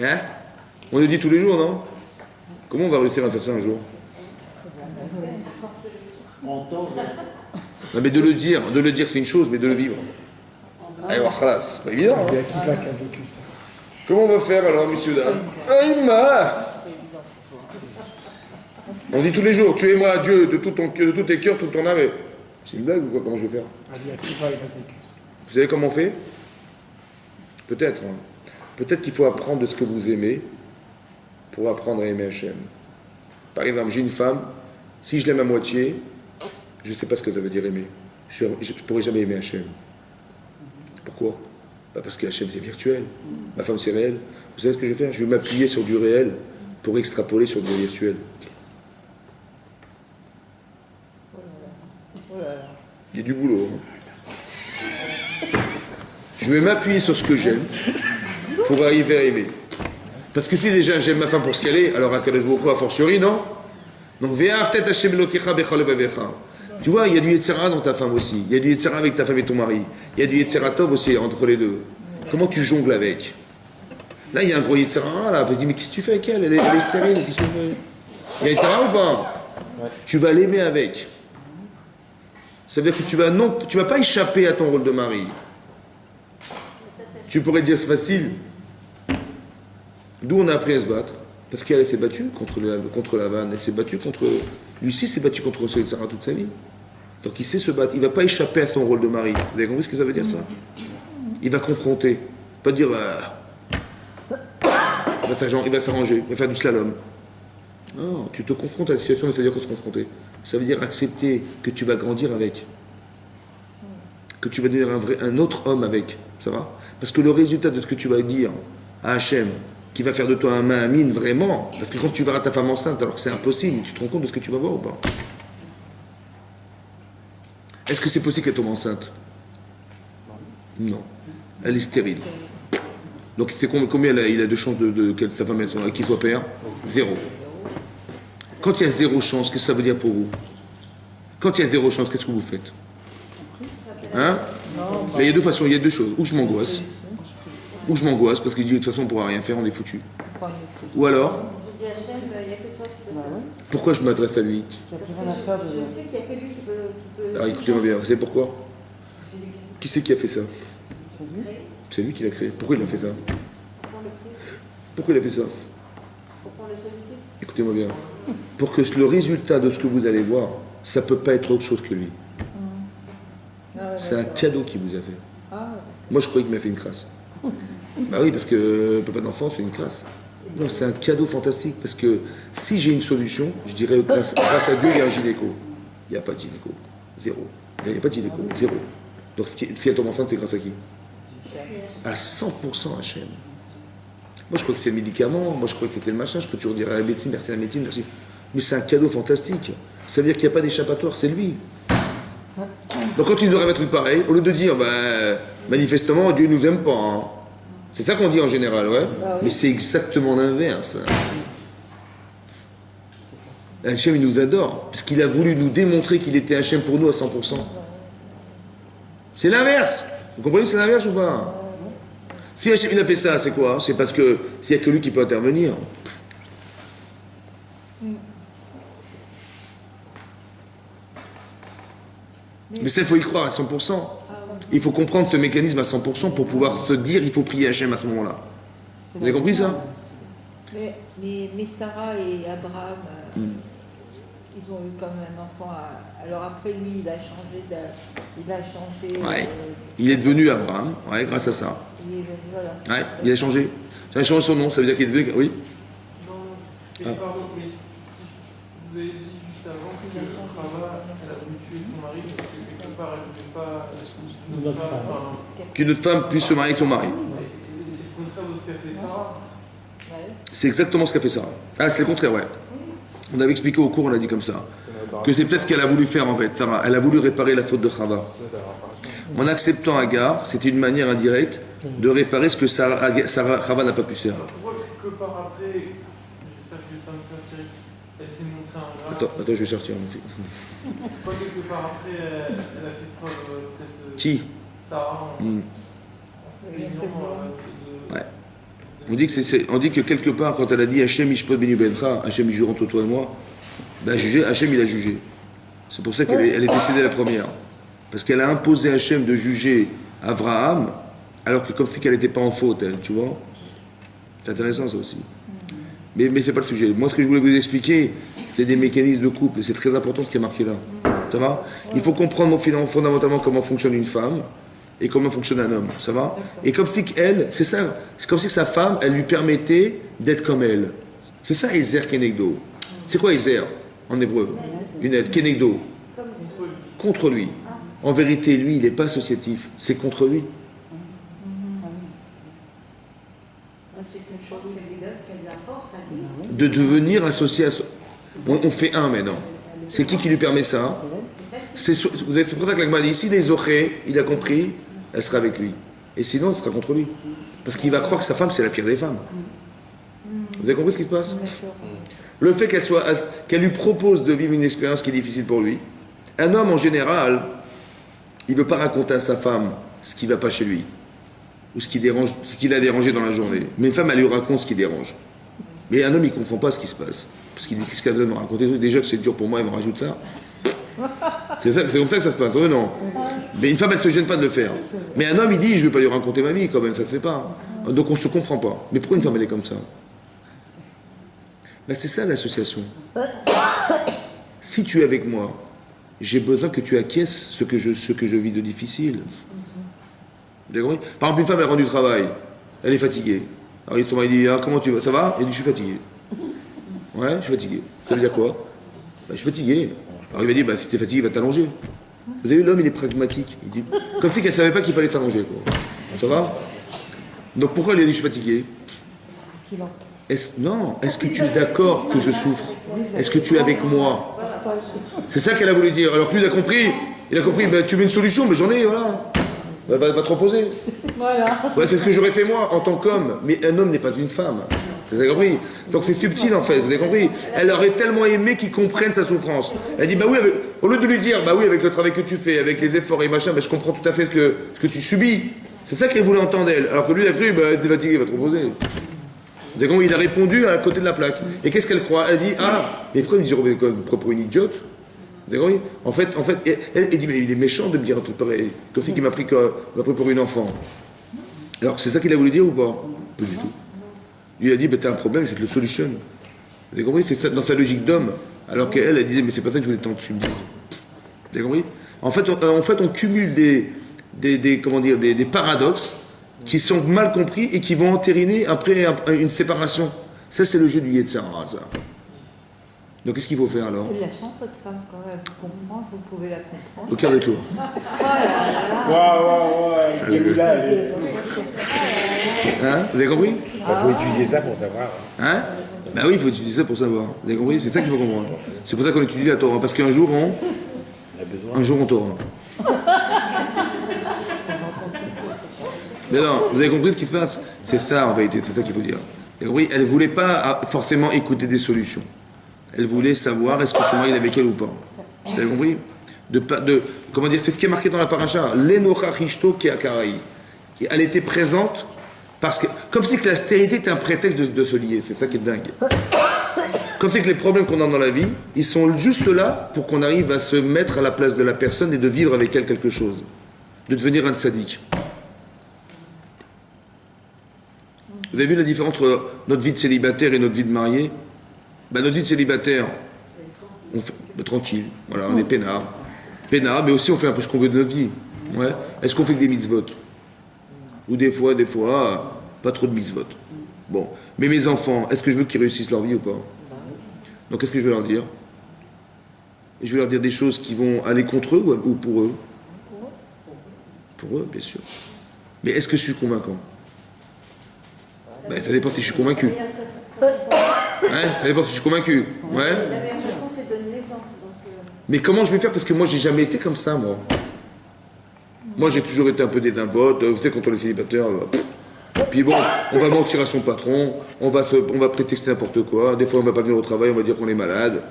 Hein? On le dit tous les jours, non? Comment on va réussir à faire ça un jour? On tombe. Non, mais de le dire c'est une chose, mais de le vivre. Allez, c'est pas évident. Hein? Il y a qui va qui a vécu ça. Comment on va faire alors, messieurs, dames? On dit tous les jours, tu aimeras Dieu de tout tes cœurs, toute ton âme. C'est une blague ou quoi? Comment je vais faire? Il y a qui va, il a vécu ça. Vous savez comment on fait? Peut-être. Hein. Peut-être qu'il faut apprendre de ce que vous aimez pour apprendre à aimer Hachem. Par exemple, j'ai une femme, si je l'aime à moitié, je ne sais pas ce que ça veut dire aimer. Je ne pourrai jamais aimer Hachem. Pourquoi? Parce que Hachem c'est virtuel, ma femme c'est réel. Vous savez ce que je vais faire? Je vais m'appuyer sur du réel pour extrapoler sur du virtuel. Il y a du boulot. Hein. Je vais m'appuyer sur ce que j'aime pour arriver à aimer. Parce que si déjà j'aime ma femme pour ce qu'elle est, alors à Kadosh Baruch Hu a fortiori, non? Donc, tu vois, il y a du Yetzera dans ta femme aussi. Il y a du Yetzera avec ta femme et ton mari. Il y a du Yetzera Tov aussi entre les deux. Comment tu jongles avec? Là, il y a un gros Yetzera, là. Tu dis, mais qu'est-ce que tu fais avec elle? Elle est stérile. Qu'est-ce que tu fais? Il y a Yetzera ou pas? Ouais. Tu vas l'aimer avec. Ça veut dire que tu vas pas échapper à ton rôle de mari. Tu pourrais dire, c'est facile. D'où on a appris à se battre. Parce qu'elle s'est battue contre la vanne, elle s'est battue contre... Lui aussi s'est battu contre Sarah toute sa vie. Donc il sait se battre, il ne va pas échapper à son rôle de mari. Vous avez compris ce que ça veut dire ça? Il va confronter. Pas dire... il va s'arranger, il va faire du slalom. Non, tu te confrontes à la situation, mais ça veut dire que se confronter. Ça veut dire accepter que tu vas grandir avec. Que tu vas devenir un autre homme avec. Ça va? Parce que le résultat de ce que tu vas dire à Hachem, qui va faire de toi un ma'amine vraiment, parce que quand tu verras ta femme enceinte, alors que c'est impossible, tu te rends compte de ce que tu vas voir ou pas? Est-ce que c'est possible qu'elle tombe enceinte? Non. Elle est stérile. Donc c'est combien il a de chances que sa femme qu'il soit père? Zéro. Quand il y a zéro chance, qu'est-ce que ça veut dire pour vous? Quand il y a zéro chance, qu'est-ce que vous faites? Hein? Il y a deux façons, il y a deux choses. Ou je m'angoisse. Ou je m'angoisse parce qu'il dit de toute façon on ne pourra rien faire, on est foutu. Ou alors, Je dis à Hachem, il n'y a que toi qui peux faire. pourquoi je m'adresse à lui? Parce que je sais qu'il n'y a que lui qui peut... Alors écoutez-moi bien, vous savez pourquoi? Qui c'est qui a fait ça? C'est lui qui l'a créé. Pourquoi il a fait ça? Pourquoi il a fait ça? Pourquoi on le sollicite? Écoutez-moi bien. Pour que le résultat de ce que vous allez voir, ça ne peut pas être autre chose que lui. C'est un cadeau qu'il vous a fait. Moi je croyais qu'il m'a fait une crasse. Bah oui, parce que papa d'enfant, c'est une crasse. Non, c'est un cadeau fantastique, parce que si j'ai une solution, je dirais grâce à Dieu, il y a un gynéco. Il n'y a pas de gynéco. Zéro. Il n'y a pas de gynéco. Zéro. Donc si elle tombe enceinte, c'est grâce à qui? À 100% Hachem. Moi, je crois que c'était le médicament, moi, je crois que c'était le machin, je peux toujours dire à la médecine, merci à la médecine, merci. Mais c'est un cadeau fantastique. Ça veut dire qu'il n'y a pas d'échappatoire, c'est lui. Donc quand il nous arrive un truc pareil, au lieu de dire, manifestement, Dieu ne nous aime pas. Hein. C'est ça qu'on dit en général, ouais. Mais c'est exactement l'inverse. Hachem, il nous adore, parce qu'il a voulu nous démontrer qu'il était Hachem pour nous à 100%. C'est l'inverse. Vous comprenez que c'est l'inverse ou pas? Si Hachem il a fait ça, c'est quoi? C'est parce que s'il n'y a que lui qui peut intervenir. Mais ça, il faut y croire à 100%. Il faut comprendre ce mécanisme à 100% pour pouvoir se dire il faut prier Hachem à ce moment-là. Vous avez compris ça? Mais Sarah et Abraham, ils ont eu quand même un enfant. Alors après lui, il a changé. Ouais. Il est devenu Abraham, ouais, grâce à ça. Voilà. Ouais, il a changé. Il a changé son nom, ça veut dire qu'il est devenu. Oui. Non, pardon, mais si vous avez dit juste avant que Chava, elle a voulu tuer son mari, parce que quelque part, elle ne voulait pas. Qu'une autre femme puisse se marier avec son mari. C'est le contraire de ce qu'a fait Sarah. C'est exactement ce qu'a fait Sarah. Ah, c'est le contraire, ouais. On avait expliqué au cours, on a dit comme ça. Que c'est peut-être ce qu'elle a voulu faire en fait, Sarah. Elle a voulu réparer la faute de Chava. En acceptant Agar, c'était une manière indirecte de réparer ce que Chava n'a pas pu faire. Pourquoi quelque part après, j'espère que ça me fait tirer, elle s'est montrée ingrate. Attends, je vais sortir mon fils. Pourquoi quelque part après, elle a fait preuve peut-être. Qui? Sarah. En se plaignant Ouais. On dit que quelque part, quand elle a dit Hachem Ishpot Benu Bencha, Hachem il jure entre toi et moi, ben, Hachem il a jugé. C'est pour ça qu'elle est décédée la première. Parce qu'elle a imposé à Hachem de juger Abraham, alors que comme si qu'elle n'était pas en faute, elle, tu vois. C'est intéressant ça aussi. Mais c'est pas le sujet. Moi, ce que je voulais vous expliquer, c'est des mécanismes de couple. C'est très important ce qui est marqué là. Ça va? Il faut comprendre fondamentalement comment fonctionne une femme et comment fonctionne un homme. Ça va? Et comme si elle, c'est ça, c'est comme si sa femme, elle lui permettait d'être comme elle. C'est ça, Ezer Kenegdo. C'est quoi Ezer en hébreu? Une aide. Kenegdo. Contre lui. En vérité, lui, il n'est pas associatif. C'est contre lui. De devenir associé à... On fait un maintenant. C'est qui lui permet ça? C'est pour ça que l'Agma dit, ici, les Zoché, il a compris, elle sera avec lui. Et sinon, elle sera contre lui. Parce qu'il va croire que sa femme, c'est la pire des femmes. Vous avez compris ce qui se passe? Le fait qu'elle lui propose de vivre une expérience qui est difficile pour lui. Un homme, en général, il ne veut pas raconter à sa femme ce qui ne va pas chez lui. Ou ce qui l'a dérangé dans la journée. Mais une femme, elle lui raconte ce qui dérange. Mais un homme, il ne comprend pas ce qui se passe. Parce qu'il dit, qu'est-ce qu'elle veut me raconter? Déjà que c'est dur pour moi, elle me rajoute ça. C'est comme ça que ça se passe. Non. Mais une femme, elle ne se gêne pas de le faire. Mais un homme, il dit, je ne vais pas lui raconter ma vie, quand même, ça ne se fait pas. Donc on ne se comprend pas. Mais pourquoi une femme, elle est comme ça? Ben, c'est ça l'association. Si tu es avec moi, j'ai besoin que tu acquiesces ce que je vis de difficile. Vous avez compris? Par exemple, une femme, elle rentre du travail, elle est fatiguée. Alors son mari dit, ah, comment tu vas? Ça va? Elle dit, je suis fatigué. Ouais, je suis fatigué. Ça veut dire quoi? Ben, je suis fatigué. Alors il va dire, bah, si tu es fatigué, va t'allonger. Vous avez vu, l'homme, il est pragmatique. Il dit, comme si qu'elle ne savait pas qu'il fallait s'allonger. Ça va? Donc pourquoi elle a dit, je suis fatigué? Non, est-ce que tu es d'accord que je souffre? Est-ce que tu es avec moi? C'est ça qu'elle a voulu dire. Alors que lui, il a compris, bah, tu veux une solution, mais j'en ai, voilà. Va te reposer. Voilà. Ouais, c'est ce que j'aurais fait moi en tant qu'homme. Mais un homme n'est pas une femme. Vous avez compris? Donc c'est subtil en fait, vous avez compris? Elle aurait tellement aimé qu'il comprenne sa souffrance. Elle dit, bah oui, au lieu de lui dire, bah oui, avec le travail que tu fais, avec les efforts et machin, bah, je comprends tout à fait ce que tu subis. C'est ça qu'elle voulait entendre elle. Alors que lui, il a cru, bah, elle s'est fatiguée, va te reposer. Vous avez compris? Il a répondu à côté de la plaque. Et qu'est-ce qu'elle croit? Elle dit, ah, mais pourquoi il me dit pour une idiote? Vous avez compris? En fait, elle dit, mais il est méchant de me dire un truc pareil. Comme si il m'a pris pour une enfant. Alors, c'est ça qu'il a voulu dire ou pas? Pas du tout. Il a dit, bah, t'as un problème, je te le solutionne. Vous avez compris? C'est ça, dans sa logique d'homme. Alors qu'elle, elle disait, mais c'est pas ça que je voulais tant que tu me dises. Vous avez compris? En fait, on cumule des paradoxes qui sont mal compris et qui vont entériner après une séparation. Ça, c'est le jeu du Yetzirah, ça. Donc, qu'est-ce qu'il faut faire alors? Il y a de la chance, votre femme, quand même. Comprendre, vous pouvez la comprendre. Au quart de tour. Hein? Vous avez compris? Il faut étudier ça pour savoir. Hein? Ben oui, il faut étudier ça pour savoir. Vous avez compris? C'est ça qu'il faut comprendre. C'est pour ça qu'on étudie la Torah. Parce qu'un jour, on t'aura. Mais non, vous avez compris ce qui se passe? C'est ça en vérité, c'est ça qu'il faut dire. Vous avez compris? Elle ne voulait pas forcément écouter des solutions. Elle voulait savoir est-ce que son mari est avec elle ou pas. Vous avez compris? Comment dire? C'est ce qui est marqué dans la paracha. L'enocha rishto ke'akarai. Elle était présente parce que, comme si que la stérilité était un prétexte de se lier. C'est ça qui est dingue. Comme si que les problèmes qu'on a dans la vie, ils sont juste là pour qu'on arrive à se mettre à la place de la personne et de vivre avec elle quelque chose. de devenir un tzaddik. Vous avez vu la différence entre notre vie de célibataire et notre vie de marié? Ben, notre vie de célibataire, on fait, tranquille, voilà, on est peinard. Peinard, mais aussi on fait un peu ce qu'on veut de notre vie. Ouais. Est-ce qu'on fait que des mitzvot? Ou des fois, pas trop de mitzvot. Bon. Mais mes enfants, est-ce que je veux qu'ils réussissent leur vie ou pas? Donc qu'est-ce que je vais leur dire? Je vais leur dire des choses qui vont aller contre eux ou pour eux? Pour eux, bien sûr. Mais est-ce que je suis convaincant? Ben, ça dépend si je suis convaincu. Ça dépend si je suis convaincu. Ouais. La meilleure façon, c'est de donner l'exemple. Mais comment je vais faire? Parce que moi, j'ai jamais été comme ça, moi. Moi, j'ai toujours été un peu désinvolte. Vous savez, quand on est célibataire, puis bon, on va mentir à son patron, on va prétexter n'importe quoi. Des fois, on va pas venir au travail, on va dire qu'on est malade.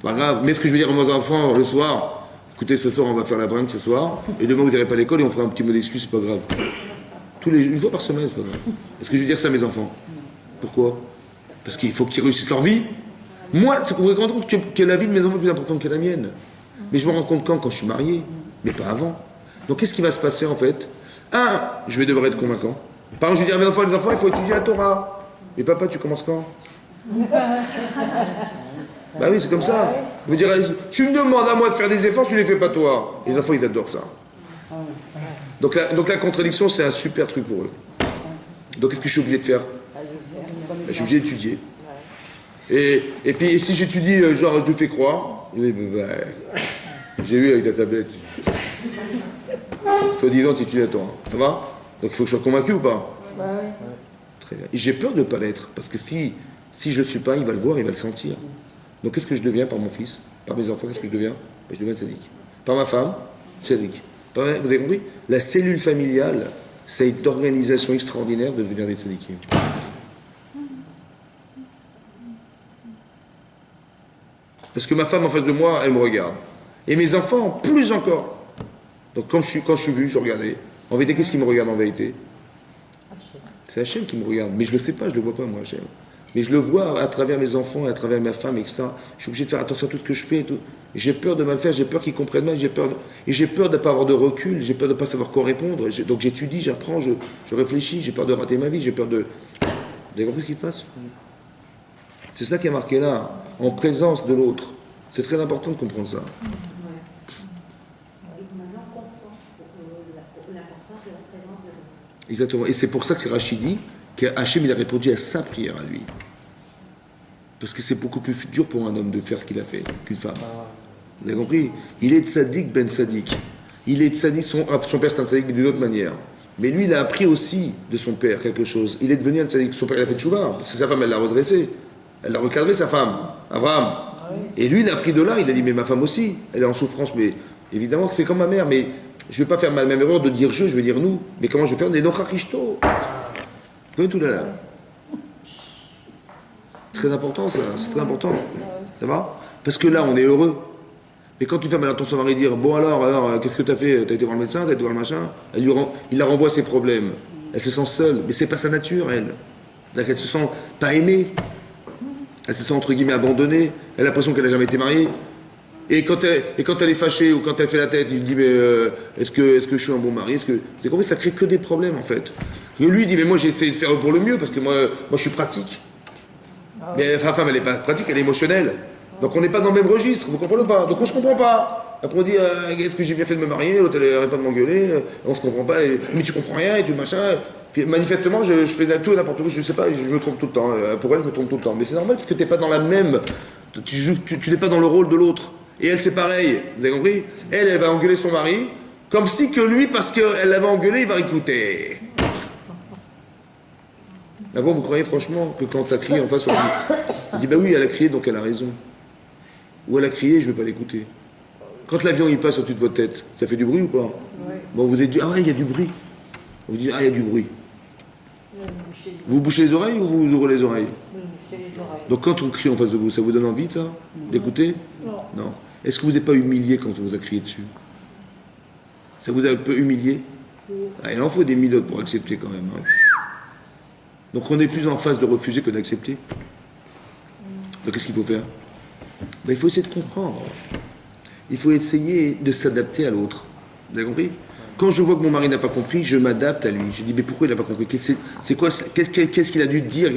Pas grave. Mais ce que je veux dire à mes enfants, le soir, écoutez, ce soir, on va faire la brinque ce soir, et demain, vous n'irez pas à l'école et on fera un petit mot d'excuse, c'est pas grave. Une fois par semaine, c'est pas grave. Est-ce que je veux dire ça à mes enfants? Pourquoi? Parce qu'il faut qu'ils réussissent leur vie. Moi, vous vous rendez compte que la vie de mes enfants est plus importante que la mienne. Mais je me rends compte quand je suis marié, mais pas avant. Donc qu'est-ce qui va se passer en fait? Je vais devoir être convaincant. Par exemple, je vais dire à mes enfants, les enfants, il faut étudier la Torah. Mais papa, tu commences quand? Bah oui, c'est comme ça. Je veux dire, tu me demandes à moi de faire des efforts, tu les fais pas toi. Et les enfants, ils adorent ça. Donc la contradiction, c'est un super truc pour eux. Donc qu'est-ce que je suis obligé de faire? Je suis obligé d'étudier. Et puis si j'étudie, genre je lui fais croire, j'ai eu avec ta tablette. Soi-disant, tu étudies à toi. Ça va? Donc il faut que je sois convaincu ou pas? Très bien. Et j'ai peur de ne pas l'être, parce que si je ne suis pas, il va le voir, il va le sentir. Donc qu'est-ce que je deviens par mon fils? Par mes enfants, qu'est-ce que je deviens? Je deviens tzaddik. Par ma femme, tzaddik. Vous avez compris? La cellule familiale, c'est une organisation extraordinaire de devenir des tzaddikim. Parce que ma femme en face de moi, elle me regarde. Et mes enfants, plus encore. Donc quand je suis vu, je regardais. En vérité, qu'est-ce qui me regarde en vérité? C'est Hachem qui me regarde. Mais je ne le sais pas, je ne le vois pas moi, Hachem. Mais je le vois à travers mes enfants, à travers ma femme, etc. Je suis obligé de faire attention à tout ce que je fais. Et tout. J'ai peur de mal faire, j'ai peur qu'ils comprennent mal, et j'ai peur de ne pas avoir de recul, j'ai peur de ne pas savoir quoi répondre. Donc j'étudie, j'apprends, je réfléchis, j'ai peur de rater ma vie, j'ai peur de... Vous avez compris ce qui se passe? C'est ça qui est marqué là, en présence de l'autre. C'est très important de comprendre ça. Exactement. Et c'est pour ça que c'est Rachidi, qu'Hachem il a répondu à sa prière à lui. Parce que c'est beaucoup plus dur pour un homme de faire ce qu'il a fait qu'une femme. Vous avez compris? Il est tzaddik ben tzaddik. Il est tzaddik, son père c'est un tzaddik mais d'une autre manière. Mais lui il a appris aussi de son père quelque chose. Il est devenu un tzaddik. Son père il a fait tchouva. Parce que sa femme elle l'a redressé. Elle l'a recadré sa femme, Abraham. Et lui il a appris de là, il a dit mais ma femme aussi, elle est en souffrance. Mais évidemment que c'est comme ma mère, mais je ne vais pas faire la même erreur de dire je vais dire nous. Mais comment je vais faire des nochachishto? Tout là. Très important ça, c'est très important. Ça va? Parce que là on est heureux. Mais quand tu fais mal à ton mari dire bon alors qu'est-ce que tu as fait? Tu as été voir le médecin, tu as été voir le machin? Il la renvoie à ses problèmes. Elle se sent seule, mais c'est pas sa nature elle. Elle se sent pas aimée. Elle se sent entre guillemets abandonnée. Elle a l'impression qu'elle n'a jamais été mariée. Et quand elle est fâchée ou quand elle fait la tête, il dit mais est-ce que je suis un bon mari? C'est compris, ça crée que des problèmes en fait. Et lui il dit mais moi j'ai essayé de faire pour le mieux parce que moi je suis pratique. Mais la femme elle n'est pas pratique, elle est émotionnelle. Donc on n'est pas dans le même registre, vous comprenez pas? Donc on se comprend pas. Après on dit est-ce que j'ai bien fait de me marier? L'autre elle arrête pas de m'engueuler, on se comprend pas. Mais tu comprends rien et tout machin. Puis, manifestement je fais tout et n'importe quoi, je sais pas, je me trompe tout le temps. Pour elle je me trompe tout le temps. Mais c'est normal parce que t'es pas dans la même. Tu n'es pas dans le rôle de l'autre. Et elle, c'est pareil, vous avez compris? Elle va engueuler son mari, comme si que lui, parce qu'elle l'avait engueulé, il va écouter. D'abord, vous croyez franchement que quand ça crie en face, on dit bah oui, elle a crié, donc elle a raison. Ou elle a crié, je ne vais pas l'écouter. Quand l'avion il passe au-dessus de votre tête, ça fait du bruit ou pas? Bon, vous êtes dit, ah ouais, il y a du bruit. Vous dites, ah, il y a du bruit. Vous bouchez les oreilles ou vous ouvrez les oreilles? Donc quand on crie en face de vous, ça vous donne envie, ça, d'écouter? Non. Est-ce que vous n'êtes pas humilié quand on vous a crié dessus? Ça vous a un peu humilié? Il en faut des minutes pour accepter quand même. Hein. Donc on est plus en phase de refuser que d'accepter. Donc qu'est-ce qu'il faut faire? Il faut essayer de comprendre. Il faut essayer de s'adapter à l'autre. Vous avez compris? Quand je vois que mon mari n'a pas compris, je m'adapte à lui. Je dis, mais pourquoi il n'a pas compris? C'est quoi? Qu'est-ce qu'il a dû dire?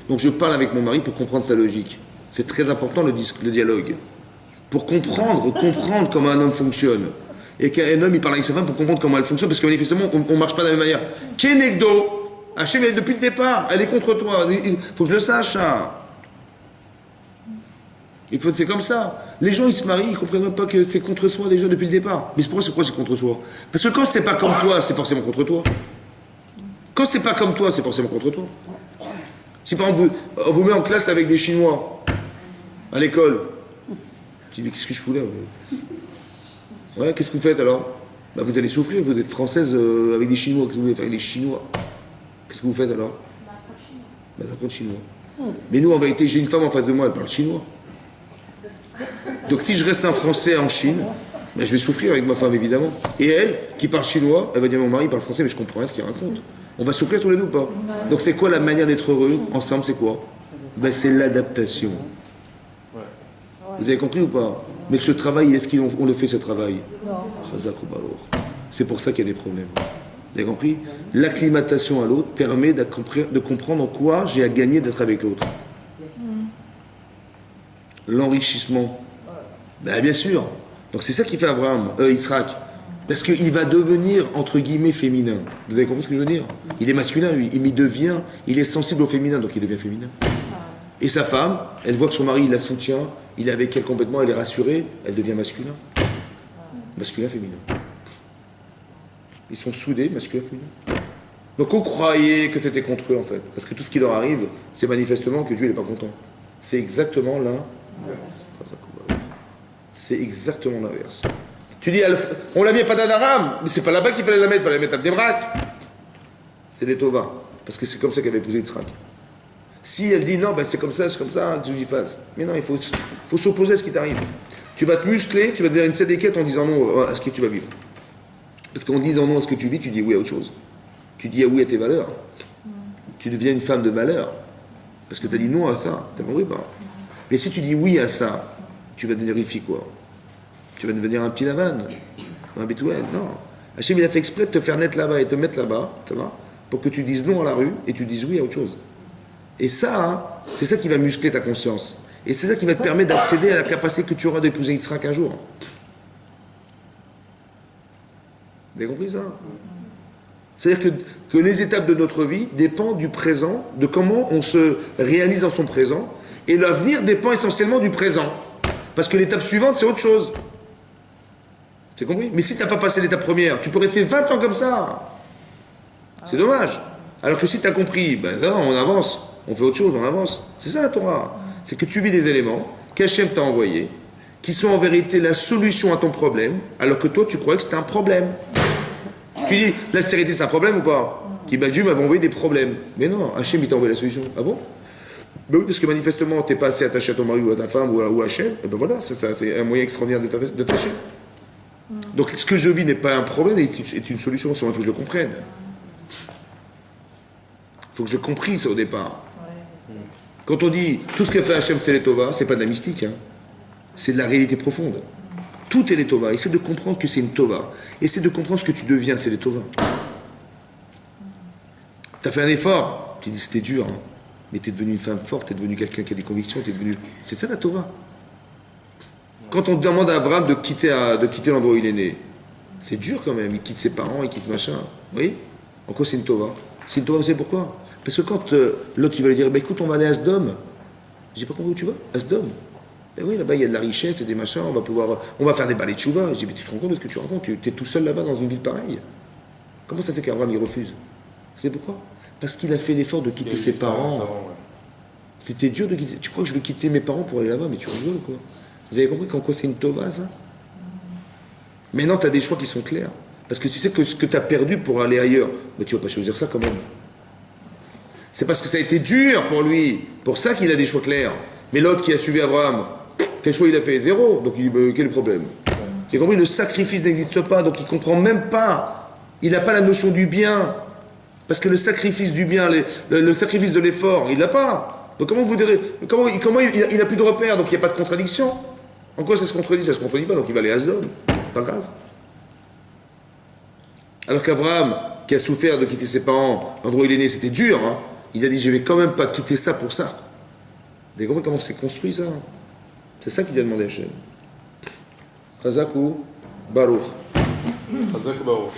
Donc je parle avec mon mari pour comprendre sa logique. C'est très important le dialogue. Pour comprendre comment un homme fonctionne. Et qu'un homme, il parle avec sa femme pour comprendre comment elle fonctionne, parce que manifestement, on ne marche pas de la même manière. Kenegdo, Hachem, depuis le départ, elle est contre toi. Il faut que je le sache, ça. C'est comme ça. Les gens, ils se marient, ils ne comprennent même pas que c'est contre soi déjà depuis le départ. Mais pourquoi c'est contre soi? Parce que quand c'est pas comme toi, c'est forcément contre toi. Quand c'est pas comme toi, c'est forcément contre toi. Si par exemple, on vous met en classe avec des Chinois, à l'école, tu dis, qu'est-ce que je fous là? Ouais, qu'est-ce que vous faites alors? Bah, vous allez souffrir, vous êtes française avec des Chinois. Qu'est-ce que vous voulez faire avec des Chinois? Qu'est-ce que vous faites alors? Bah, ça prend le chinois. Mais nous, en vérité, j'ai une femme en face de moi, elle parle chinois. Donc si je reste un Français en Chine, ben je vais souffrir avec ma femme évidemment. Et elle, qui parle chinois, elle va dire mon mari parle français mais je comprends rien ce qu'il raconte. On va souffrir tous les deux ou pas? Donc c'est quoi la manière d'être heureux ensemble? C'est quoi? Ben c'est l'adaptation. Vous avez compris ou pas? Mais ce travail, est-ce qu'on le fait ce travail? C'est pour ça qu'il y a des problèmes. Vous avez compris? L'acclimatation à l'autre permet de comprendre en quoi j'ai à gagner d'être avec l'autre. L'enrichissement. Ben, bien sûr. Donc c'est ça qui fait Yitzhak. Parce qu'il va devenir, entre guillemets, féminin. Vous avez compris ce que je veux dire? Il est masculin, lui. Il est sensible au féminin, donc il devient féminin. Et sa femme, elle voit que son mari, il la soutient, il est avec elle complètement, elle est rassurée, elle devient masculin. Masculin, féminin. Ils sont soudés, masculin, féminin. Donc on croyait que c'était contre eux, en fait. Parce que tout ce qui leur arrive, c'est manifestement que Dieu n'est pas content. C'est exactement là. C'est exactement l'inverse. Tu dis, on l'a mis à Padan Aram, mais c'est pas là-bas qu'il fallait la mettre, il fallait la mettre à Bnei-Brak. C'est les Tova, parce que c'est comme ça qu'elle avait épousé Yitzhak. Si elle dit non, ben c'est comme ça, tu lui fasses. Mais non, il faut s'opposer à ce qui t'arrive. Tu vas te muscler, tu vas devenir une sédéquette en disant non à ce que tu vas vivre. Parce qu'en disant non à ce que tu vis, tu dis oui à autre chose. Tu dis oui à tes valeurs. Tu deviens une femme de valeur. Parce que tu as dit non à ça. T'as compris pas? Mais si tu dis oui à ça, tu vas devenir une fille quoi? Tu vas devenir un petit Lavan, un Bethuel. Non. Hachem, il a fait exprès de te faire naître là-bas et te mettre là-bas, pour que tu dises non à la rue et tu dises oui à autre chose. Et ça, c'est ça qui va muscler ta conscience. Et c'est ça qui va te permettre d'accéder à la capacité que tu auras d'épouser Yitzhak un jour. Vous avez compris ça? C'est-à-dire que les étapes de notre vie dépendent du présent, de comment on se réalise dans son présent, et l'avenir dépend essentiellement du présent. Parce que l'étape suivante, c'est autre chose. C'est compris? Mais si tu n'as pas passé l'étape première, tu peux rester 20 ans comme ça. C'est dommage. Alors que si tu as compris, ben ça va, on avance, on fait autre chose, on avance. C'est ça la Torah. C'est que tu vis des éléments qu'Hachem t'a envoyés, qui sont en vérité la solution à ton problème, alors que toi tu croyais que c'était un problème. Tu dis, la stérilité c'est un problème ou pas? Tu dis, ben Dieu m'avait envoyé des problèmes. Mais non, Hachem il t'a envoyé la solution. Ah bon? Ben oui, parce que manifestement tu n'es pas assez attaché à ton mari ou à ta femme ou à Hachem. Et ben voilà, c'est un moyen extraordinaire de t'attacher. Donc ce que je vis n'est pas un problème, c'est une solution, il faut que je le comprenne. Il faut que je comprenne ça au départ. Quand on dit tout ce que fait Hachem c'est les Tova, c'est pas de la mystique, hein. C'est de la réalité profonde. Tout est les Tova. Essaie de comprendre que c'est une Tova. Essaie de comprendre ce que tu deviens, c'est les Tova. Tu as fait un effort, tu dis c'était dur, hein. Mais tu es devenue une femme forte, tu es devenue quelqu'un qui a des convictions, c'est ça la Tova. Quand on demande à Abraham de quitter l'endroit où il est né, c'est dur quand même, il quitte ses parents, il quitte machin. Vous voyez? En quoi c'est une Tova? C'est une Tova, vous savez pourquoi? Parce que quand l'autre il va lui dire, bah, écoute, on va aller à Asdom. J'ai pas compris où tu vas? Asdom. Ben oui, là-bas il y a de la richesse et des machins, on va faire des balais de chouva. J'ai dit, mais tu te rends compte de ce que tu racontes? Tu es tout seul là-bas dans une ville pareille. Comment ça fait qu'Abraham il refuse? Vous savez pourquoi? Parce qu'il a fait l'effort de quitter ses parents. C'était dur de quitter. Tu crois que je vais quitter mes parents pour aller là-bas? Mais tu rigoles ou quoi? Vous avez compris qu'en quoi c'est une Tova, ça? Maintenant, tu as des choix qui sont clairs. Parce que tu sais que ce que tu as perdu pour aller ailleurs, mais tu ne vas pas choisir ça quand même. C'est parce que ça a été dur pour lui. Pour ça qu'il a des choix clairs. Mais l'autre qui a suivi Abraham, quel choix il a fait? Zéro. Donc il dit, bah, quel est le problème? Tu as compris? Le sacrifice n'existe pas. Donc il ne comprend même pas. Il n'a pas la notion du bien. Parce que le sacrifice du bien, le sacrifice de l'effort, il ne l'a pas. Donc comment vous direz, comment il n'a plus de repères, donc il n'y a pas de contradiction. En quoi ça se contredit? Ça ne se contredit pas, donc il va aller à Asdom. Pas grave. Alors qu'Abraham, qui a souffert de quitter ses parents, l'endroit où il est né, c'était dur, hein, il a dit, je vais quand même pas quitter ça pour ça. Vous avez compris comment c'est construit ça? C'est ça qu'il a demandé à Hachem. Chazak ou Baruch. Chazak ou Baruch.